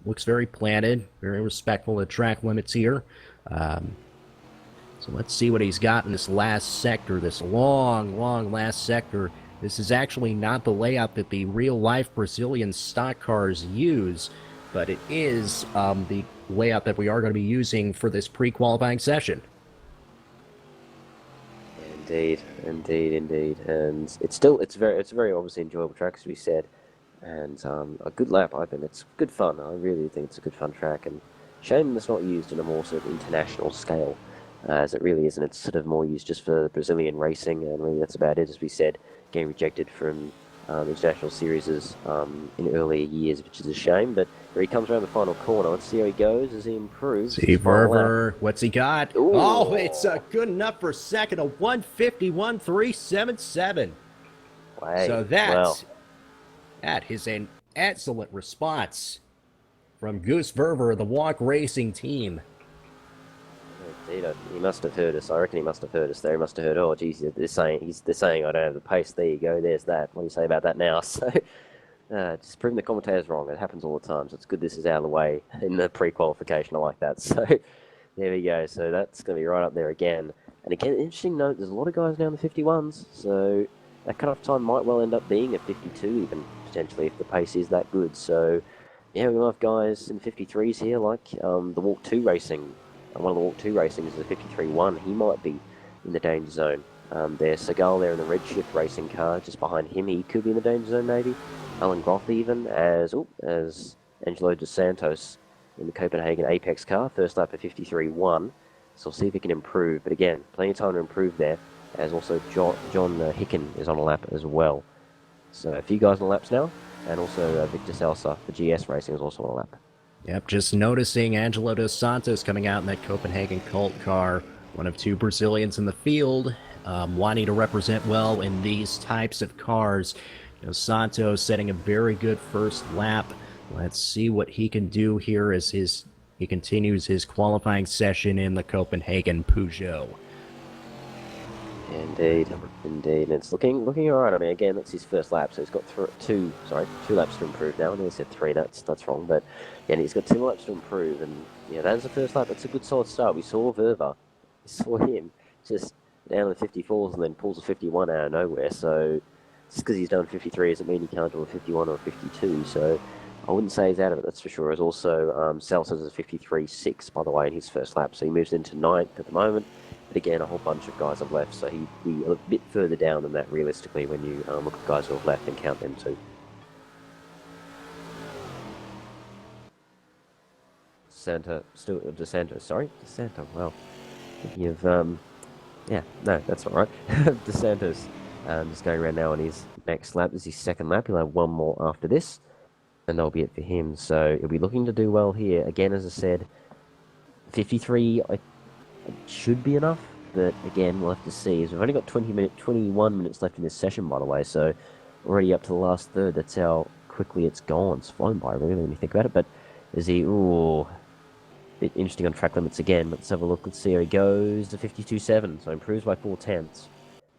Looks very planted, very respectful of track limits here. So let's see what he's got in this last sector, this long last sector. This is actually not the layout that the real-life Brazilian stock cars use, but it is the layout that we are going to be using for this pre-qualifying session. Indeed. And it's a very obviously enjoyable track, as we said, and a good lap. I think it's good fun. I really think it's a good fun track, and shame it's not used in a more sort of international scale, as it really isn't. It's sort of more used just for Brazilian racing, and really that's about it. As we said, getting rejected from international series in earlier years, which is a shame. But here he comes around the final corner. Let's see how he goes as he improves. See Verver, what's he got? Ooh. Oh, it's good enough for second, a 151.377. So that is an excellent response from Goose Verver, the Walk Racing team. Indeed, he must have heard us. I reckon he must have heard us there. He must have heard, oh, geez, they're saying I don't have the pace. There you go. There's that. What do you say about that now? So, just proving the commentators wrong. It happens all the time. So it's good this is out of the way in the pre-qualification. I like that. So, there we go. So that's going to be right up there again. And again, interesting note, there's a lot of guys now in the 51s. So that cut-off time might well end up being a 52 even, potentially, if the pace is that good. So, yeah, we might have guys in the 53s here, like the Walk 2 Racing. One of the Walk 2 Racing is the 53-1. He might be in the danger zone. There's Segal there in the Redshift Racing car. Just behind him, he could be in the danger zone, maybe. Alan Groth even, as Angelo Dos Santos in the Copenhagen Apex car. First lap of 53-1. So we'll see if he can improve. But again, plenty of time to improve there. As also John Hicken is on a lap as well. So a few guys on laps now. And also Victor Salsa, the GS Racing, is also on a lap. Yep, just noticing Angelo Dos Santos coming out in that Copenhagen Cult car, one of two Brazilians in the field, wanting to represent well in these types of cars. Dos Santos setting a very good first lap. Let's see what he can do here as he continues his qualifying session in the Copenhagen Peugeot. Indeed. And it's looking all right. I mean, again, that's his first lap, so he's got two laps to improve now. I nearly said three. That's wrong, but yeah, he's got 2 laps to improve, and yeah, that's the first lap. That's a good solid start. We saw Verver, saw him just down in the 54s and then pulls a 51 out of nowhere. So just because he's done 53 doesn't mean he can't do a 51 or a 52. So I wouldn't say he's out of it. That's for sure. As also Salsa's a 53.6 by the way in his first lap, so he moves into 9th at the moment. But again, a whole bunch of guys have left, so he'd be a bit further down than that realistically when you look at guys who have left and count them too. DeSanto. Well, thinking of that's all right. DeSantos just going around now on his next lap. This is his second lap. He'll have one more after this, and that'll be it for him. So he'll be looking to do well here. Again, as I said, 53. Should be enough, but again, we'll have to see. We've only got 21 minutes left in this session, by the way, so already up to the last third. That's how quickly it's gone. It's flown by, really, when you think about it. But is he, bit interesting on track limits again. Let's have a look. Let's see how he goes. To 52.7, so improves by 4/10.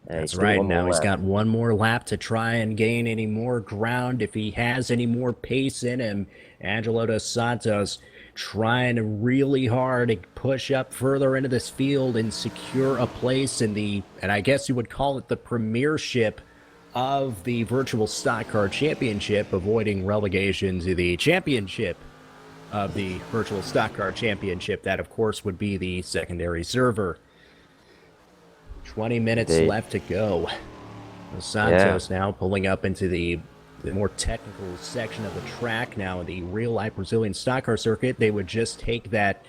That's right. Now he's got one more lap to try and gain any more ground if he has any more pace in him. Angelo Dos Santos trying really hard to push up further into this field and secure a place in and I guess you would call it the premiership of the Virtual Stock Car Championship, avoiding relegation to the championship of the Virtual Stock Car Championship. That, of course, would be the secondary server. 20 minutes left to go. Dos Santos now pulling up into the more technical section of the track now in the real-life Brazilian stock car circuit. They would just take that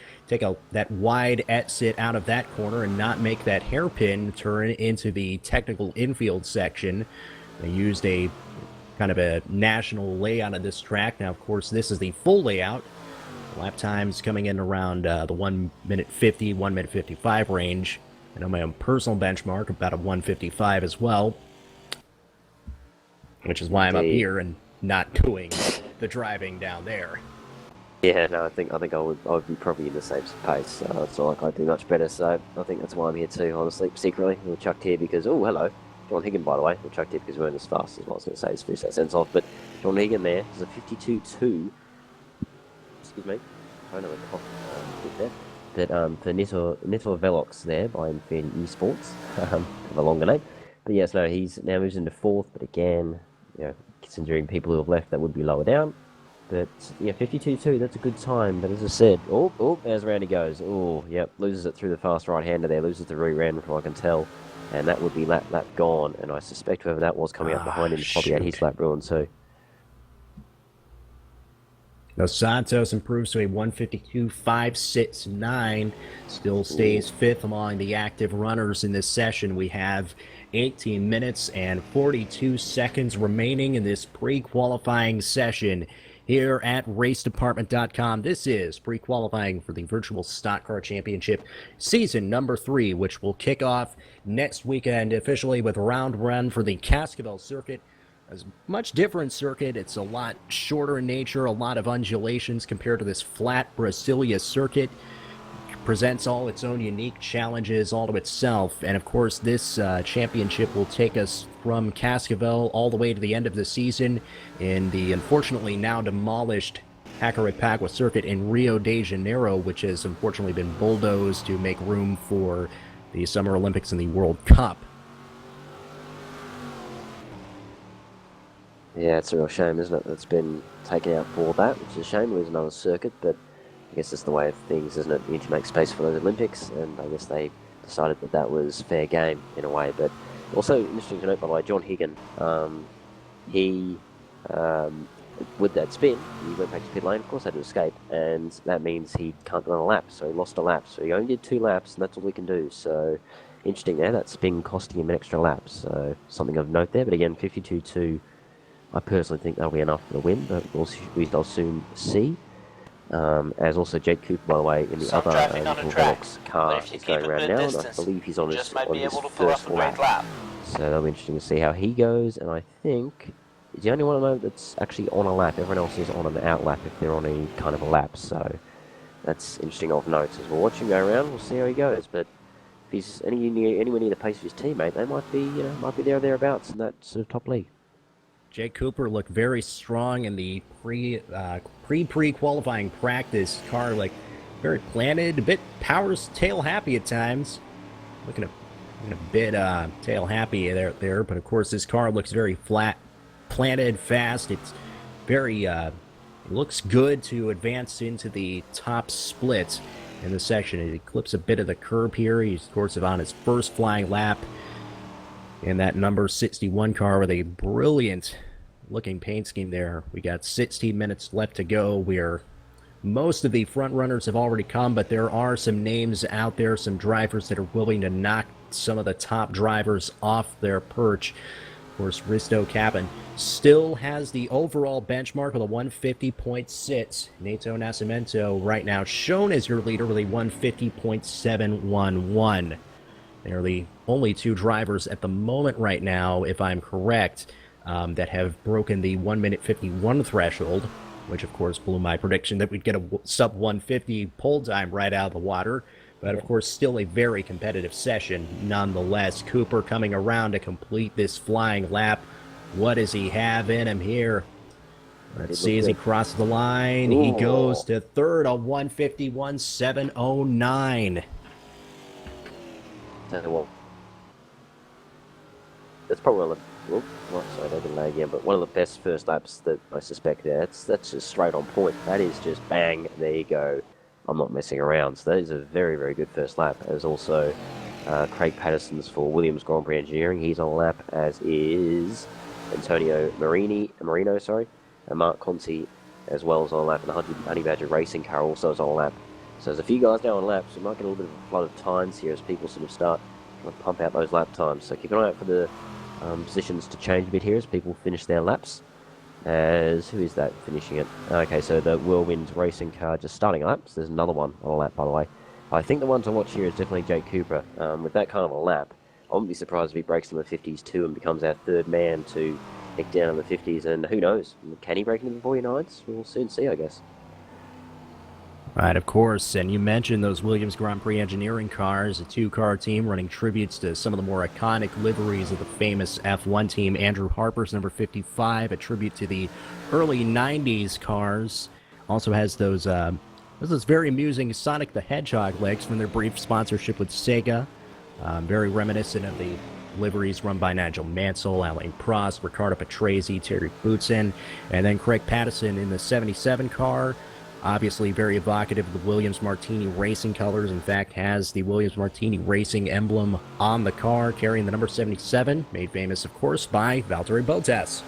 wide exit out of that corner and not make that hairpin turn into the technical infield section. They used kind of a national layout of this track. Now, of course, this is the full layout. Lap times coming in around the 1 minute 50, 1 minute 55 range. I know my own personal benchmark, about a 155 as well, which is why I'm up Indeed. here and not doing the driving down there. Yeah, no, I think I would be probably in the same pace. It's not like I do much better, so I think that's why I'm here too. Honestly, secretly, we were chucked here because hello, John Higgin, by the way, we were chucked here because we weren't as fast as I was going to say. It's finish that sentence off, but John Higgin there is a 52.2. Excuse me, I know a cough there. But for Nito Velox there by Infinity Esports, the longer name. But yes, no, he's now moves into fourth. But again, considering people who have left, that would be lower down. But yeah, 52.2, that's a good time. But as I said, there's round he goes. Oh, yep, loses it through the fast right-hander there, loses the re-ran from what I can tell. And that would be lap gone. And I suspect whoever that was coming up behind him probably had his lap ruined too. Dos Santos improves to a 152.569, still stays fifth among the active runners in this session. We have 18 minutes and 42 seconds remaining in this pre-qualifying session here at racedepartment.com. This is pre-qualifying for the Virtual Stock Car Championship season number 3, which will kick off next weekend officially with round 1 for the Cascabel circuit. It's a much different circuit. It's a lot shorter in nature, a lot of undulations compared to this flat Brasilia circuit. It presents all its own unique challenges all to itself. And of course, this championship will take us from Cascavel all the way to the end of the season in the unfortunately now demolished Hakaripagua circuit in Rio de Janeiro, which has unfortunately been bulldozed to make room for the Summer Olympics and the World Cup. Yeah, it's a real shame, isn't it? That's been taken out for that, which is a shame. Lose another circuit, but I guess it's the way of things, isn't it? You need to make space for those Olympics, and I guess they decided that was fair game in a way. But also interesting to note, by the way, John Higgin, with that spin, he went back to pit lane, of course, had to escape, and that means he can't run a lap, so he lost a lap. So he only did 2 laps, and that's all he can do. So interesting there, that spin costing him an extra lap. So something of note there, but again, 52.2. I personally think that'll be enough for the win, but we'll soon see. As also Jake Cooper, by the way, in the other Velox car is going around now, and I believe he's on his first lap. So that'll be interesting to see how he goes, and I think he's the only one I know that's actually on a lap. Everyone else is on an out lap if they're on any kind of a lap, so that's interesting of note. As we're watching go around, we'll see how he goes, but if he's anywhere near the pace of his teammate, they might be there or thereabouts in that sort of top league. Jake Cooper looked very strong in the pre-qualifying practice. Car like very planted, a bit power tail happy at times. Looking a bit tail happy there, but of course this car looks very flat, planted, fast. It's very it looks good to advance into the top split in the section. It clips a bit of the curb here. He's of course on his first flying lap in that number 61 car with a brilliant looking paint scheme there. We got 16 minutes left to go. Most of the front runners have already come, but there are some names out there, some drivers that are willing to knock some of the top drivers off their perch. Of course, Risto Capon still has the overall benchmark with a 150.6. Nato Nascimento right now shown as your leader with a 150.711. They're the only 2 drivers at the moment right now, if I'm correct, that have broken the 1 minute 51 threshold, which of course blew my prediction that we'd get a sub 150 pole time right out of the water. But of course, still a very competitive session nonetheless. Cooper coming around to complete this flying lap. What does he have in him here? Let's see as he crosses the line. Ooh. He goes to third, a 151.709. Well, that's probably one of the, sorry, I didn't know again, but one of the best first laps that I suspect there. That's just straight on point. That is just bang, there you go. I'm not messing around. So that is a very, very good first lap. There's also Craig Patterson's for Williams Grand Prix Engineering. He's on a lap, as is Antonio Marino, and Mark Conti as well as on a lap, and the Honey Badger Racing car also is on a lap. So there's a few guys now on laps. We might get a little bit of a flood of times here as people sort of start trying to pump out those lap times. So keep an eye out for the positions to change a bit here as people finish their laps. As who is that finishing it? Okay, so the Whirlwinds racing car just starting laps. There's another one on a lap, by the way. I think the one to watch here is definitely Jake Cooper. With that kind of a lap, I wouldn't be surprised if he breaks in the 50s too and becomes our third man to nick down in the 50s. And who knows? Can he break into the 49s? We'll soon see, I guess. Right, of course. And you mentioned those Williams Grand Prix engineering cars, a two-car team running tributes to some of the more iconic liveries of the famous F1 team. Andrew Harper's number 55, a tribute to the early 90s cars. Also has those very amusing Sonic the Hedgehog legs from their brief sponsorship with Sega. Very reminiscent of the liveries run by Nigel Mansell, Alain Prost, Ricardo Patrese, Terry Boutsen, and then Craig Patterson in the 77 car. Obviously very evocative of the Williams Martini Racing colors. In fact, has the Williams Martini Racing emblem on the car, carrying the number 77, made famous, of course, by Valtteri Bottas.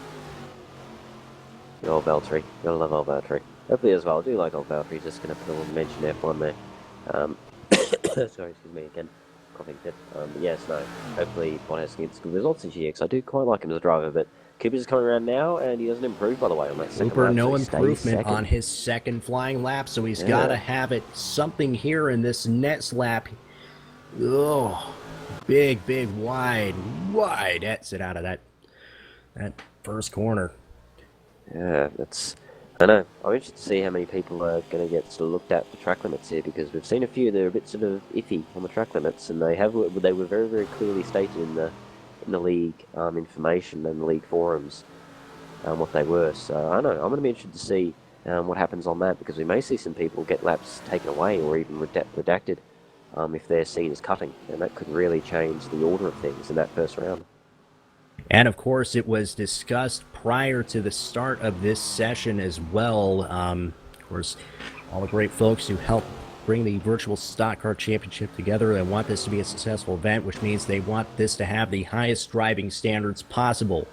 Good old Valtteri. Gotta love old Valtteri. Hopefully as well. I do like old Valtteri. Just going to put a little mention F1 there. Sorry, excuse me again. Coughing fit. Yes, no. Hopefully Bottas gets good results this year, because I do quite like him as a driver, but Cooper's coming around now, and he doesn't improve, by the way, on that second Cooper, lap. no So improvement on his second flying lap, so he's got to have it something here in this next lap. Oh, big, wide exit out of that first corner. Yeah, I know. I'm interested to see how many people are going to get sort of looked at for track limits here, because we've seen a few that are a bit sort of iffy on the track limits, and they were very, very clearly stated in the league information and the league forums what they were. So I know I'm going to be interested to see what happens on that, because we may see some people get laps taken away or even redacted if they're seen as cutting, and that could really change the order of things in that first round. And of course, it was discussed prior to the start of this session as well. Of course, all the great folks who helped bring the Virtual Stock Car Championship together. They want this to be a successful event, which means they want this to have the highest driving standards possible.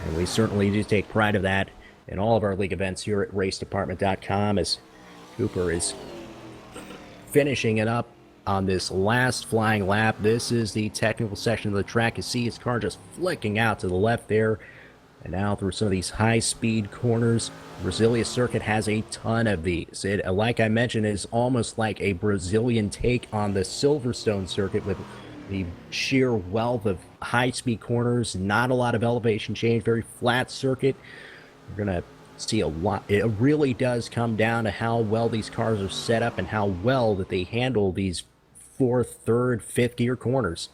And we certainly do take pride of that in all of our league events here at racedepartment.com, as Cooper is finishing it up on this last flying lap. This is the technical section of the track. You see his car just flicking out to the left there. And now through some of these high-speed corners, Brasilia circuit has a ton of these. It, like I mentioned, is almost like a Brazilian take on the Silverstone circuit, with the sheer wealth of high-speed corners, not a lot of elevation change, very flat circuit. You're going to see a lot. It really does come down to how well these cars are set up and how well that they handle these fourth, third, fifth gear corners.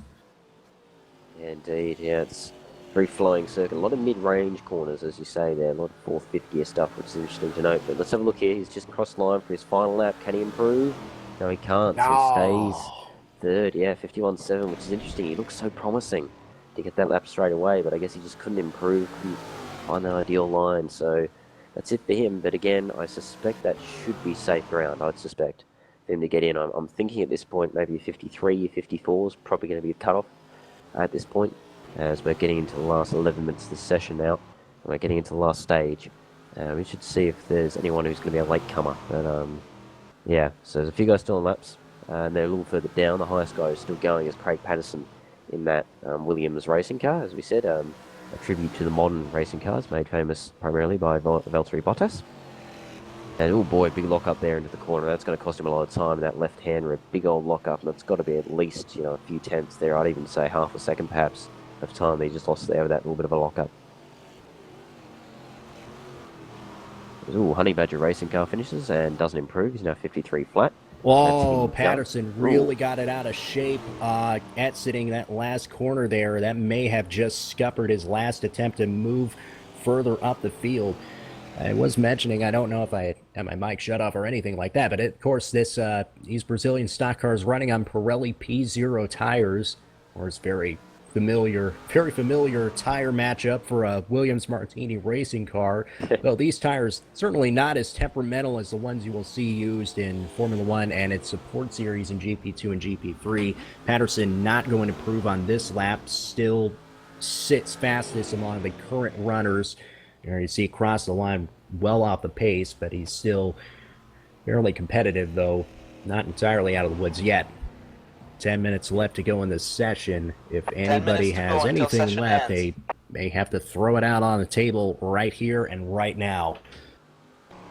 Yeah, indeed, yeah, it's very flowing circuit. A lot of mid-range corners, as you say there. A lot of fourth, fifth gear stuff, which is interesting to note. But let's have a look here. He's just crossed the line for his final lap. Can he improve? No, he can't. So he stays third. Yeah, 51.7, which is interesting. He looks so promising to get that lap straight away, but I guess he just couldn't improve, couldn't find the ideal line. So that's it for him. But again, I suspect that should be safe ground, I'd suspect, for him to get in. I'm thinking at this point maybe 53, 54 is probably going to be a cutoff at this point, as we're getting into the last 11 minutes of this session now, and we're getting into the last stage. We should see if there's anyone who's going to be a late comer. But yeah, so there's a few guys still on laps, and they're a little further down. The highest guy is still going is Craig Patterson in that Williams racing car, as we said, a tribute to the modern racing cars, made famous primarily by Valtteri Bottas. And oh boy, big lock up there into the corner. That's going to cost him a lot of time. That left-hander, a big old lock up, and it's got to be at least, a few tenths there. I'd even say half a second perhaps of time he just lost there with that little bit of a lock up. Ooh, Honey Badger racing car finishes and doesn't improve. He's now 53 flat. Oh, Patterson really got it out of shape exiting that last corner there. That may have just scuppered his last attempt to move further up the field. I was mentioning, I don't know if I had my mic shut off or anything like that, but of course these Brazilian stock cars running on Pirelli P0 tires, or it's very familiar tire matchup for a Williams Martini racing car. Well, these tires certainly not as temperamental as the ones you will see used in Formula One and its support series in GP2 and GP3. Patterson not going to improve on this lap, still sits fastest among the current runners. There you see across the line, well off the pace, but he's still fairly competitive, though not entirely out of the woods yet. 10 minutes left to go in this session. If anybody has anything left, a may have to throw it out on the table right here and right now.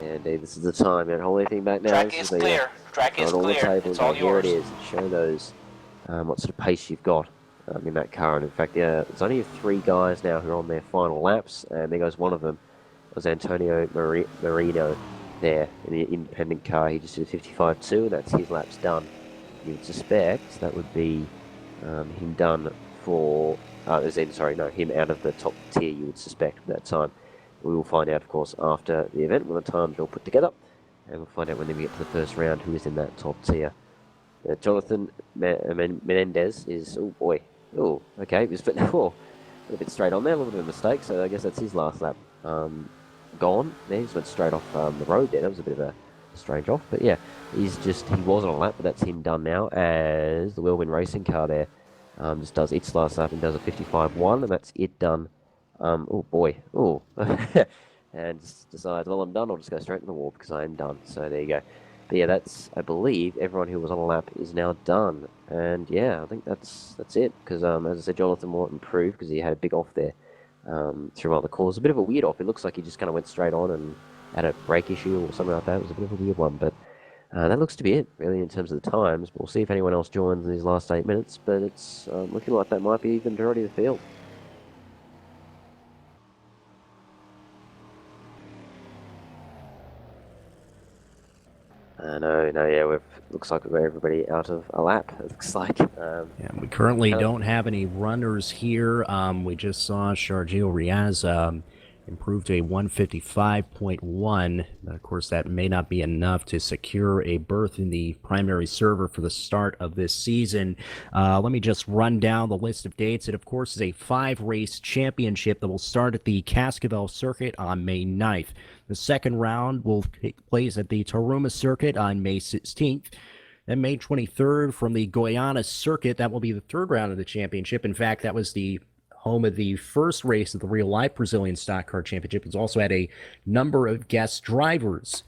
And this is the time. Don't hold anything back now. Track This is the, clear. Track is on all the clear. tables. It's all Here it yours. is. Show those what sort of pace you've got in that car. And in fact, there's only 3 guys now who are on their final laps, and there goes one of them. It was Antonio Marino there in the independent car. He just did a 55.2, and that's his laps done. You would suspect that would be him done for, him out of the top tier, you would suspect at that time. We will find out, of course, after the event when the times are all put together, and we'll find out when we get to the first round who is in that top tier. Jonathan Menendez is, oh boy, oh, okay, he was a bit straight on there, a little bit of a mistake, so I guess that's his last lap gone. There, he just went straight off the road there. That was a bit of a strange off, but yeah, he was on a lap, but that's him done now, as the Whirlwind Racing car there just does its last lap and does a 55.1, and that's it done. Oh boy, oh, and just decides, well, I'm done, I'll just go straight in the wall because I am done. So there you go. But yeah, that's, I believe, everyone who was on a lap is now done. And yeah, I think that's it, because as I said, Jonathan will improve because he had a big off there through one of the corners. A bit of a weird off. It looks like he just kind of went straight on and had a brake issue or something like that. It was a bit of a weird one, but that looks to be it, really, in terms of the times. We'll see if anyone else joins in these last 8 minutes, but it's looking like that might be the majority of the field. Looks like we've got everybody out of a lap, it looks like. Yeah, we currently don't have any runners here. We just saw Sergio Riaz improved to a 155.1. Of course, that may not be enough to secure a berth in the primary server for the start of this season. Let me just run down the list of dates. It, of course, is a 5-race championship that will start at the Cascavel circuit on May 9th. The second round will take place at the Taruma circuit on May 16th. Then May 23rd from the Goiânia circuit, that will be the third round of the championship. In fact, that was the home of the first race of the real-life Brazilian Stock Car Championship. It's also had a number of guest drivers.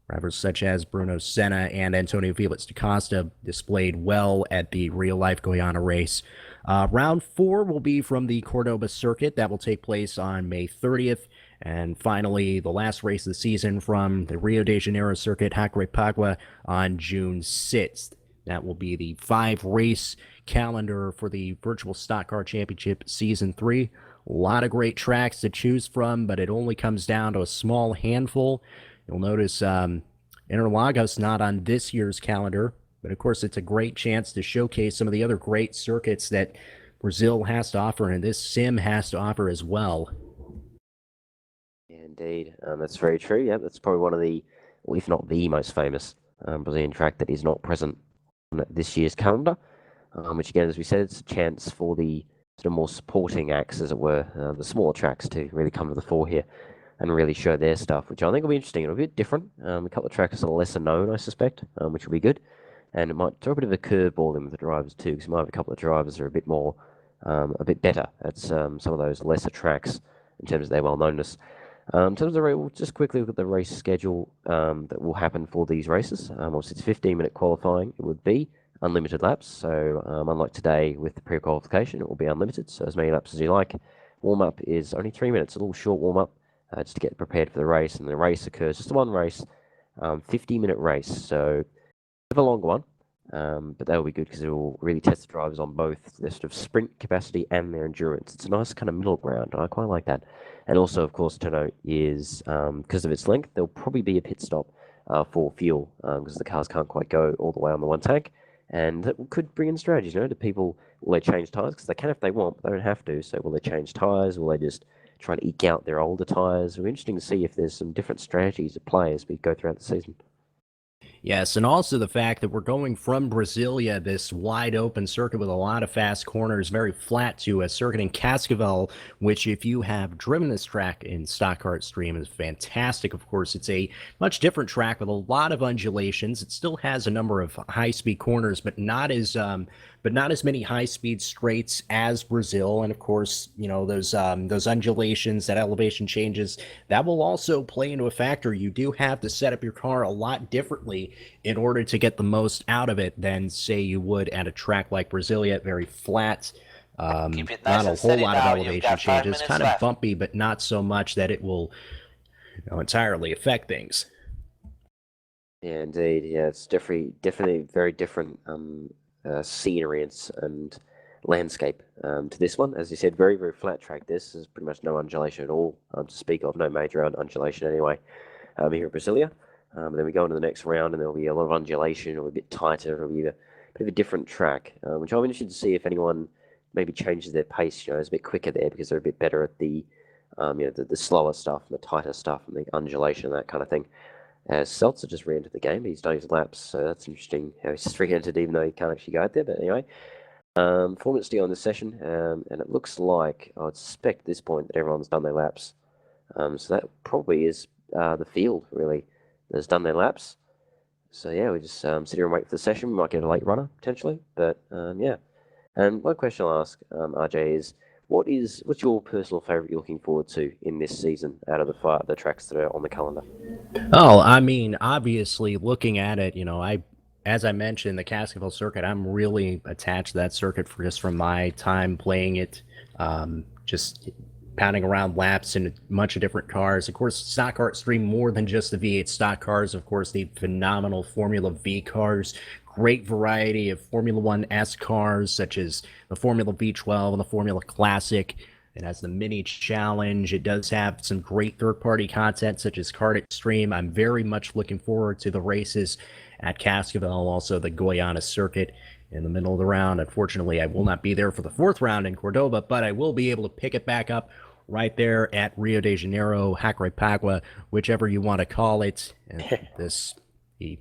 Drivers such as Bruno Senna and Antonio Felix da Costa displayed well at the real-life Goiânia race. Round 4 will be from the Cordoba circuit. That will take place on May 30th. And finally, the last race of the season from the Rio de Janeiro circuit, Jacarepaguá, on June 6th. That will be the 5-race calendar for the Virtual Stock Car Championship Season 3. A lot of great tracks to choose from, but it only comes down to a small handful. You'll notice Interlagos not on this year's calendar, but of course it's a great chance to showcase some of the other great circuits that Brazil has to offer, and this sim has to offer as well. Indeed, that's very true. Yeah, that's probably one of the, well, if not the most famous Brazilian track that is not present on this year's calendar, which again, as we said, it's a chance for the sort of more supporting acts, as it were, the smaller tracks to really come to the fore here and really show their stuff, which I think will be interesting. It'll be a bit different. A couple of tracks are lesser known, I suspect, which will be good. And it might throw a bit of a curveball in with the drivers too, because you might have a couple of drivers that are a bit more, a bit better at some of those lesser tracks in terms of their well-knownness. In terms of the race, we'll just quickly look at the race schedule that will happen for these races. Obviously, it's 15-minute qualifying. It would be unlimited laps. So unlike today with the pre-qualification, it will be unlimited. So as many laps as you like. Warm-up is only 3 minutes, a little short warm-up, just to get prepared for the race. And the race occurs, just one race, 50-minute race. So a bit of a longer one, but that will be good because it will really test the drivers on both their sort of sprint capacity and their endurance. It's a nice kind of middle ground, and I quite like that. And also, of course, to note is, because of its length, there'll probably be a pit stop for fuel, because the cars can't quite go all the way on the one tank. And that could bring in strategies, do people, will they change tyres? Because they can if they want, but they don't have to. So will they change tyres? Will they just try to eke out their older tyres? It'll be interesting to see if there's some different strategies at play as we go throughout the season. Yes, and also the fact that we're going from Brasilia, this wide open circuit with a lot of fast corners, very flat, to a circuit in Cascavel, which if you have driven this track in Stock Car Extreme is fantastic. Of course, it's a much different track with a lot of undulations. It still has a number of high-speed corners, but not as many high-speed straights as Brazil. And of course, those undulations, that elevation changes, that will also play into a factor. You do have to set up your car a lot differently in order to get the most out of it than, say, you would at a track like Brasilia, very flat. Keep it Not nice a and whole steady lot of now. You've elevation got 5 changes, minutes kind of left. bumpy, but not so much that it will entirely affect things. Yeah, indeed. Yeah, it's definitely very different scenery and landscape to this one. As you said, very, very flat track. This is pretty much no undulation at all to speak of, no major undulation anyway here at Brasilia. Then we go into the next round and there'll be a lot of undulation, it'll be a bit tighter, it'll be a bit of a different track, which I'm interested to see if anyone maybe changes their pace, it's a bit quicker there because they're a bit better at the slower stuff and the tighter stuff and the undulation and that kind of thing. Seltzer just re-entered the game. He's done his laps, so that's interesting how he's just re-entered even though he can't actually go out there. But anyway, 4 minutes to go in this session, and it looks like, I would suspect at this point that everyone's done their laps. So that probably is the field, really, that's done their laps. So yeah, we just sit here and wait for the session. We might get a late runner, potentially. But yeah. And one question I'll ask, RJ, is what's your personal favourite you're looking forward to in this season out of the tracks that are on the calendar? Oh, I mean, obviously, looking at it, as I mentioned, the Cascaville circuit, I'm really attached to that circuit just from my time playing it, just pounding around laps in a bunch of different cars. Of course, stock car extreme more than just the V8 stock cars. Of course, the phenomenal Formula V cars, great variety of Formula One S cars, such as the Formula V12 and the Formula Classic. It has the mini challenge. It does have some great third-party content, such as Kart Extreme. I'm very much looking forward to the races at Cascaville, also the Goiânia circuit in the middle of the round. Unfortunately, I will not be there for the 4th round in Cordoba, but I will be able to pick it back up right there at Rio de Janeiro, Jacarepaguá, whichever you want to call it. And the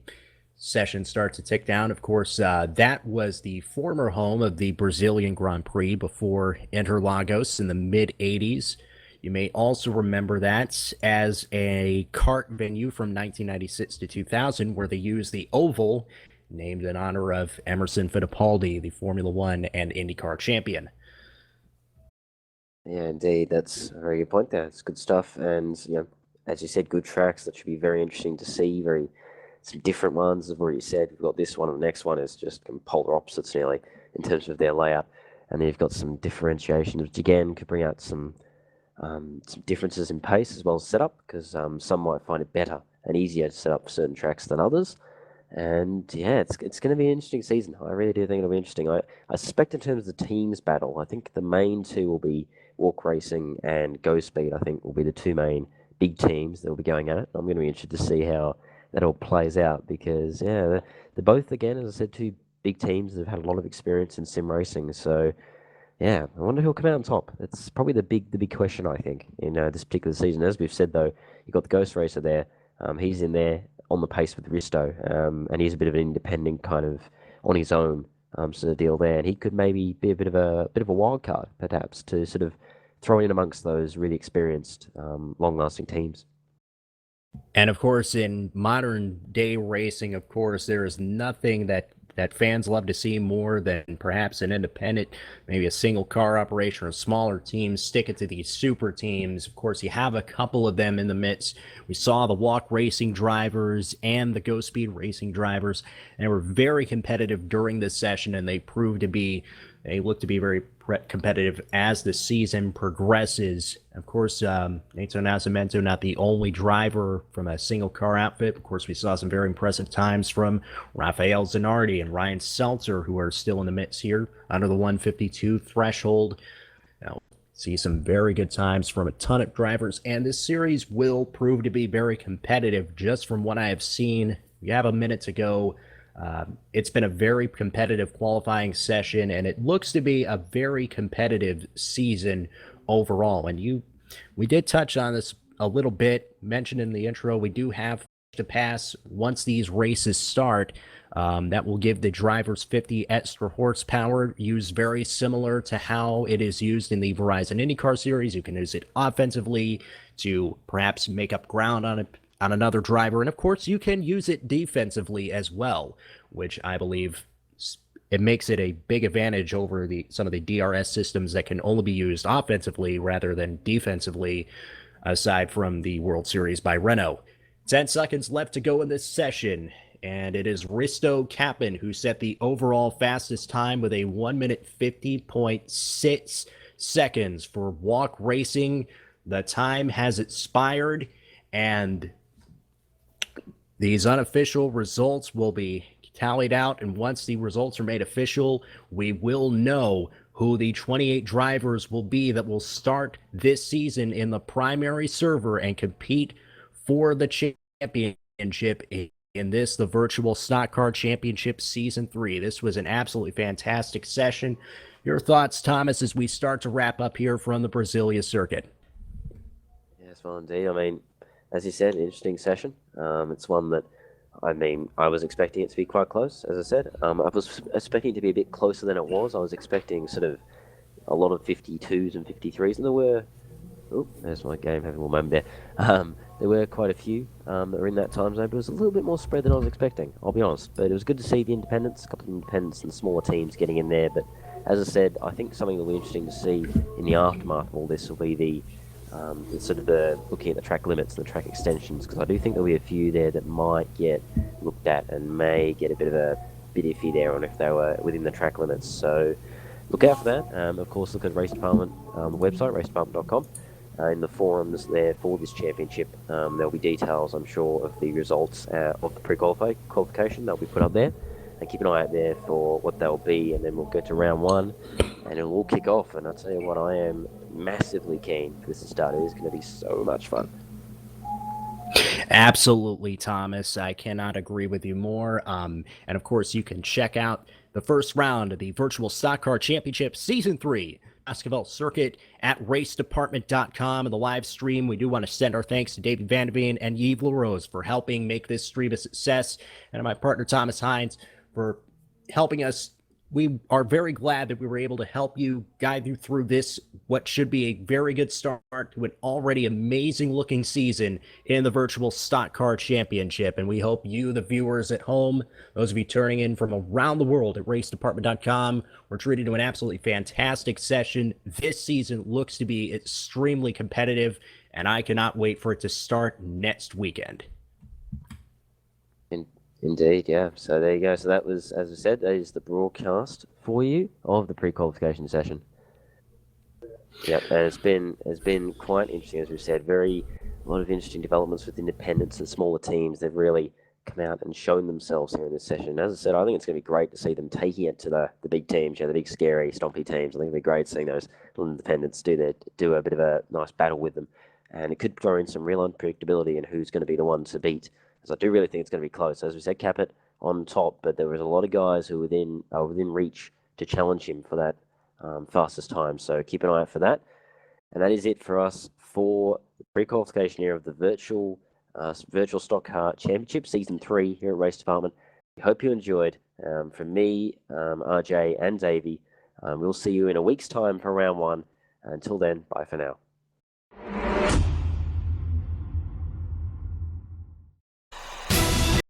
session starts to tick down. Of course, that was the former home of the Brazilian Grand Prix before Interlagos in the mid-'80s. You may also remember that as a kart venue from 1996 to 2000, where they used the oval, named in honor of Emerson Fittipaldi, the Formula One and IndyCar champion. Yeah, indeed. That's a very good point there. It's good stuff. And, as you said, good tracks. That should be very interesting to see. Some different ones. I've already said we've got this one and the next one is just polar opposites nearly in terms of their layout. And then you've got some differentiation, which again could bring out some differences in pace as well as setup, because some might find it better and easier to set up for certain tracks than others. And yeah, it's going to be an interesting season. I really do think it'll be interesting. I suspect in terms of the teams battle, I think the main two will be Walk Racing and Go Speed. I think will be the two main big teams that will be going at it. I'm going to be interested to see how that all plays out because they're both, again, as I said, two big teams that have had a lot of experience in sim racing. So yeah, I wonder who'll come out on top. It's probably the big question, I think, in this particular season. As we've said, though, you've got the Ghost Racer there. He's in there on the pace with Risto, and he's a bit of an independent kind of on his own sort of deal there. And he could maybe be a bit of a wild card, perhaps, to sort of throw in amongst those really experienced, long-lasting teams. And of course, in modern day racing, of course, there is nothing that fans love to see more than perhaps an independent, maybe a single car operation or a smaller team stick it to these super teams. Of course, you have a couple of them in the midst. We saw the Walk Racing drivers and the Go Speed Racing drivers, and they were very competitive during this session, and they look to be very competitive as the season progresses. Of course, Nato Nascimento, not the only driver from a single car outfit. Of course, we saw some very impressive times from Rafael Zanardi and Ryan Seltzer, who are still in the mix here under the 152 threshold. Now, see some very good times from a ton of drivers, and this series will prove to be very competitive just from what I have seen. We have a minute to go. It's been a very competitive qualifying session, and it looks to be a very competitive season overall. And we did touch on this a little bit, mentioned in the intro. We do have to pass once these races start. That will give the drivers 50 extra horsepower, used very similar to how it is used in the Verizon IndyCar Series. You can use it offensively to perhaps make up ground on another driver. And of course, you can use it defensively as well, which I believe it makes it a big advantage over some of the DRS systems that can only be used offensively rather than defensively, aside from the World Series by Renault. 10 seconds left to go in this session. and it is Risto Kappen who set the overall fastest time with a 1 minute 50.6 seconds for walk racing. The time has expired, and these unofficial results will be tallied out, and once the results are made official, we will know who the 28 drivers will be that will start this season in the primary server and compete for the championship in this, the Virtual Stock Car Championship Season 3. This was an absolutely fantastic session. Your thoughts, Thomas, as we start to wrap up here from the Brasilia circuit? Yes, well, indeed. I mean, as you said, interesting session. It's one that, I mean, I was expecting it to be quite close, as I said. I was expecting it to be a bit closer than it was. I was expecting sort of a lot of 52s and 53s, and there were... Oh, there's my game having a little moment there. There were quite a few that were in that time zone, but it was a little bit more spread than I was expecting, I'll be honest. But it was good to see the independents, a couple of independents and smaller teams getting in there. But as I said, I think something that will be interesting to see in the aftermath of all this will be the sort of the looking at the track limits and the track extensions, because I do think there'll be a few there that might get looked at and may get a bit iffy there on if they were within the track limits. So look out for that. Of course, look at Race Department, the website, racedepartment.com. In the forums there for this championship, there'll be details, I'm sure, of the results of the pre-qualification. They'll be put up there, and keep an eye out there for what they'll be, and then we'll get to round one, and it'll all kick off. And I'll tell you what, I am massively keen for this to start. It is going to be so much fun. Absolutely, Thomas. I cannot agree with you more. And of course, you can check out the first round of the Virtual Stock Car Championship Season 3 Basketball Circuit at racedepartment.com. And the live stream, we do want to send our thanks to Davy Vandevenne and Yves LaRose for helping make this stream a success, and my partner Thomas Hinss for helping us. We are very glad that we were able to help you, guide you through this, what should be a very good start to an already amazing looking season in the Virtual Stock Car Championship. And we hope you, the viewers at home, those of you turning in from around the world at racedepartment.com, were treated to an absolutely fantastic session. This season looks to be extremely competitive, and I cannot wait for it to start next weekend. Indeed, yeah. So there you go. So that was, as I said, that is the broadcast for you of the pre-qualification session. Yep, and it's been quite interesting, as we said. A lot of interesting developments with independents and smaller teams. They've really come out and shown themselves here in this session. As I said, I think it's going to be great to see them taking it to the big teams, the big scary stompy teams. I think it'll be great seeing those little independents do a bit of a nice battle with them, and it could throw in some real unpredictability in who's going to be the one to beat. I do really think it's going to be close. As we said, Capet on top, but there was a lot of guys who were within reach to challenge him for that fastest time. So keep an eye out for that. And that is it for us for the pre-qualification year of the Virtual Stock Car Championship Season 3 here at Race Department. We hope you enjoyed. From me, RJ, and Davey, we'll see you in a week's time for round one. Until then, bye for now.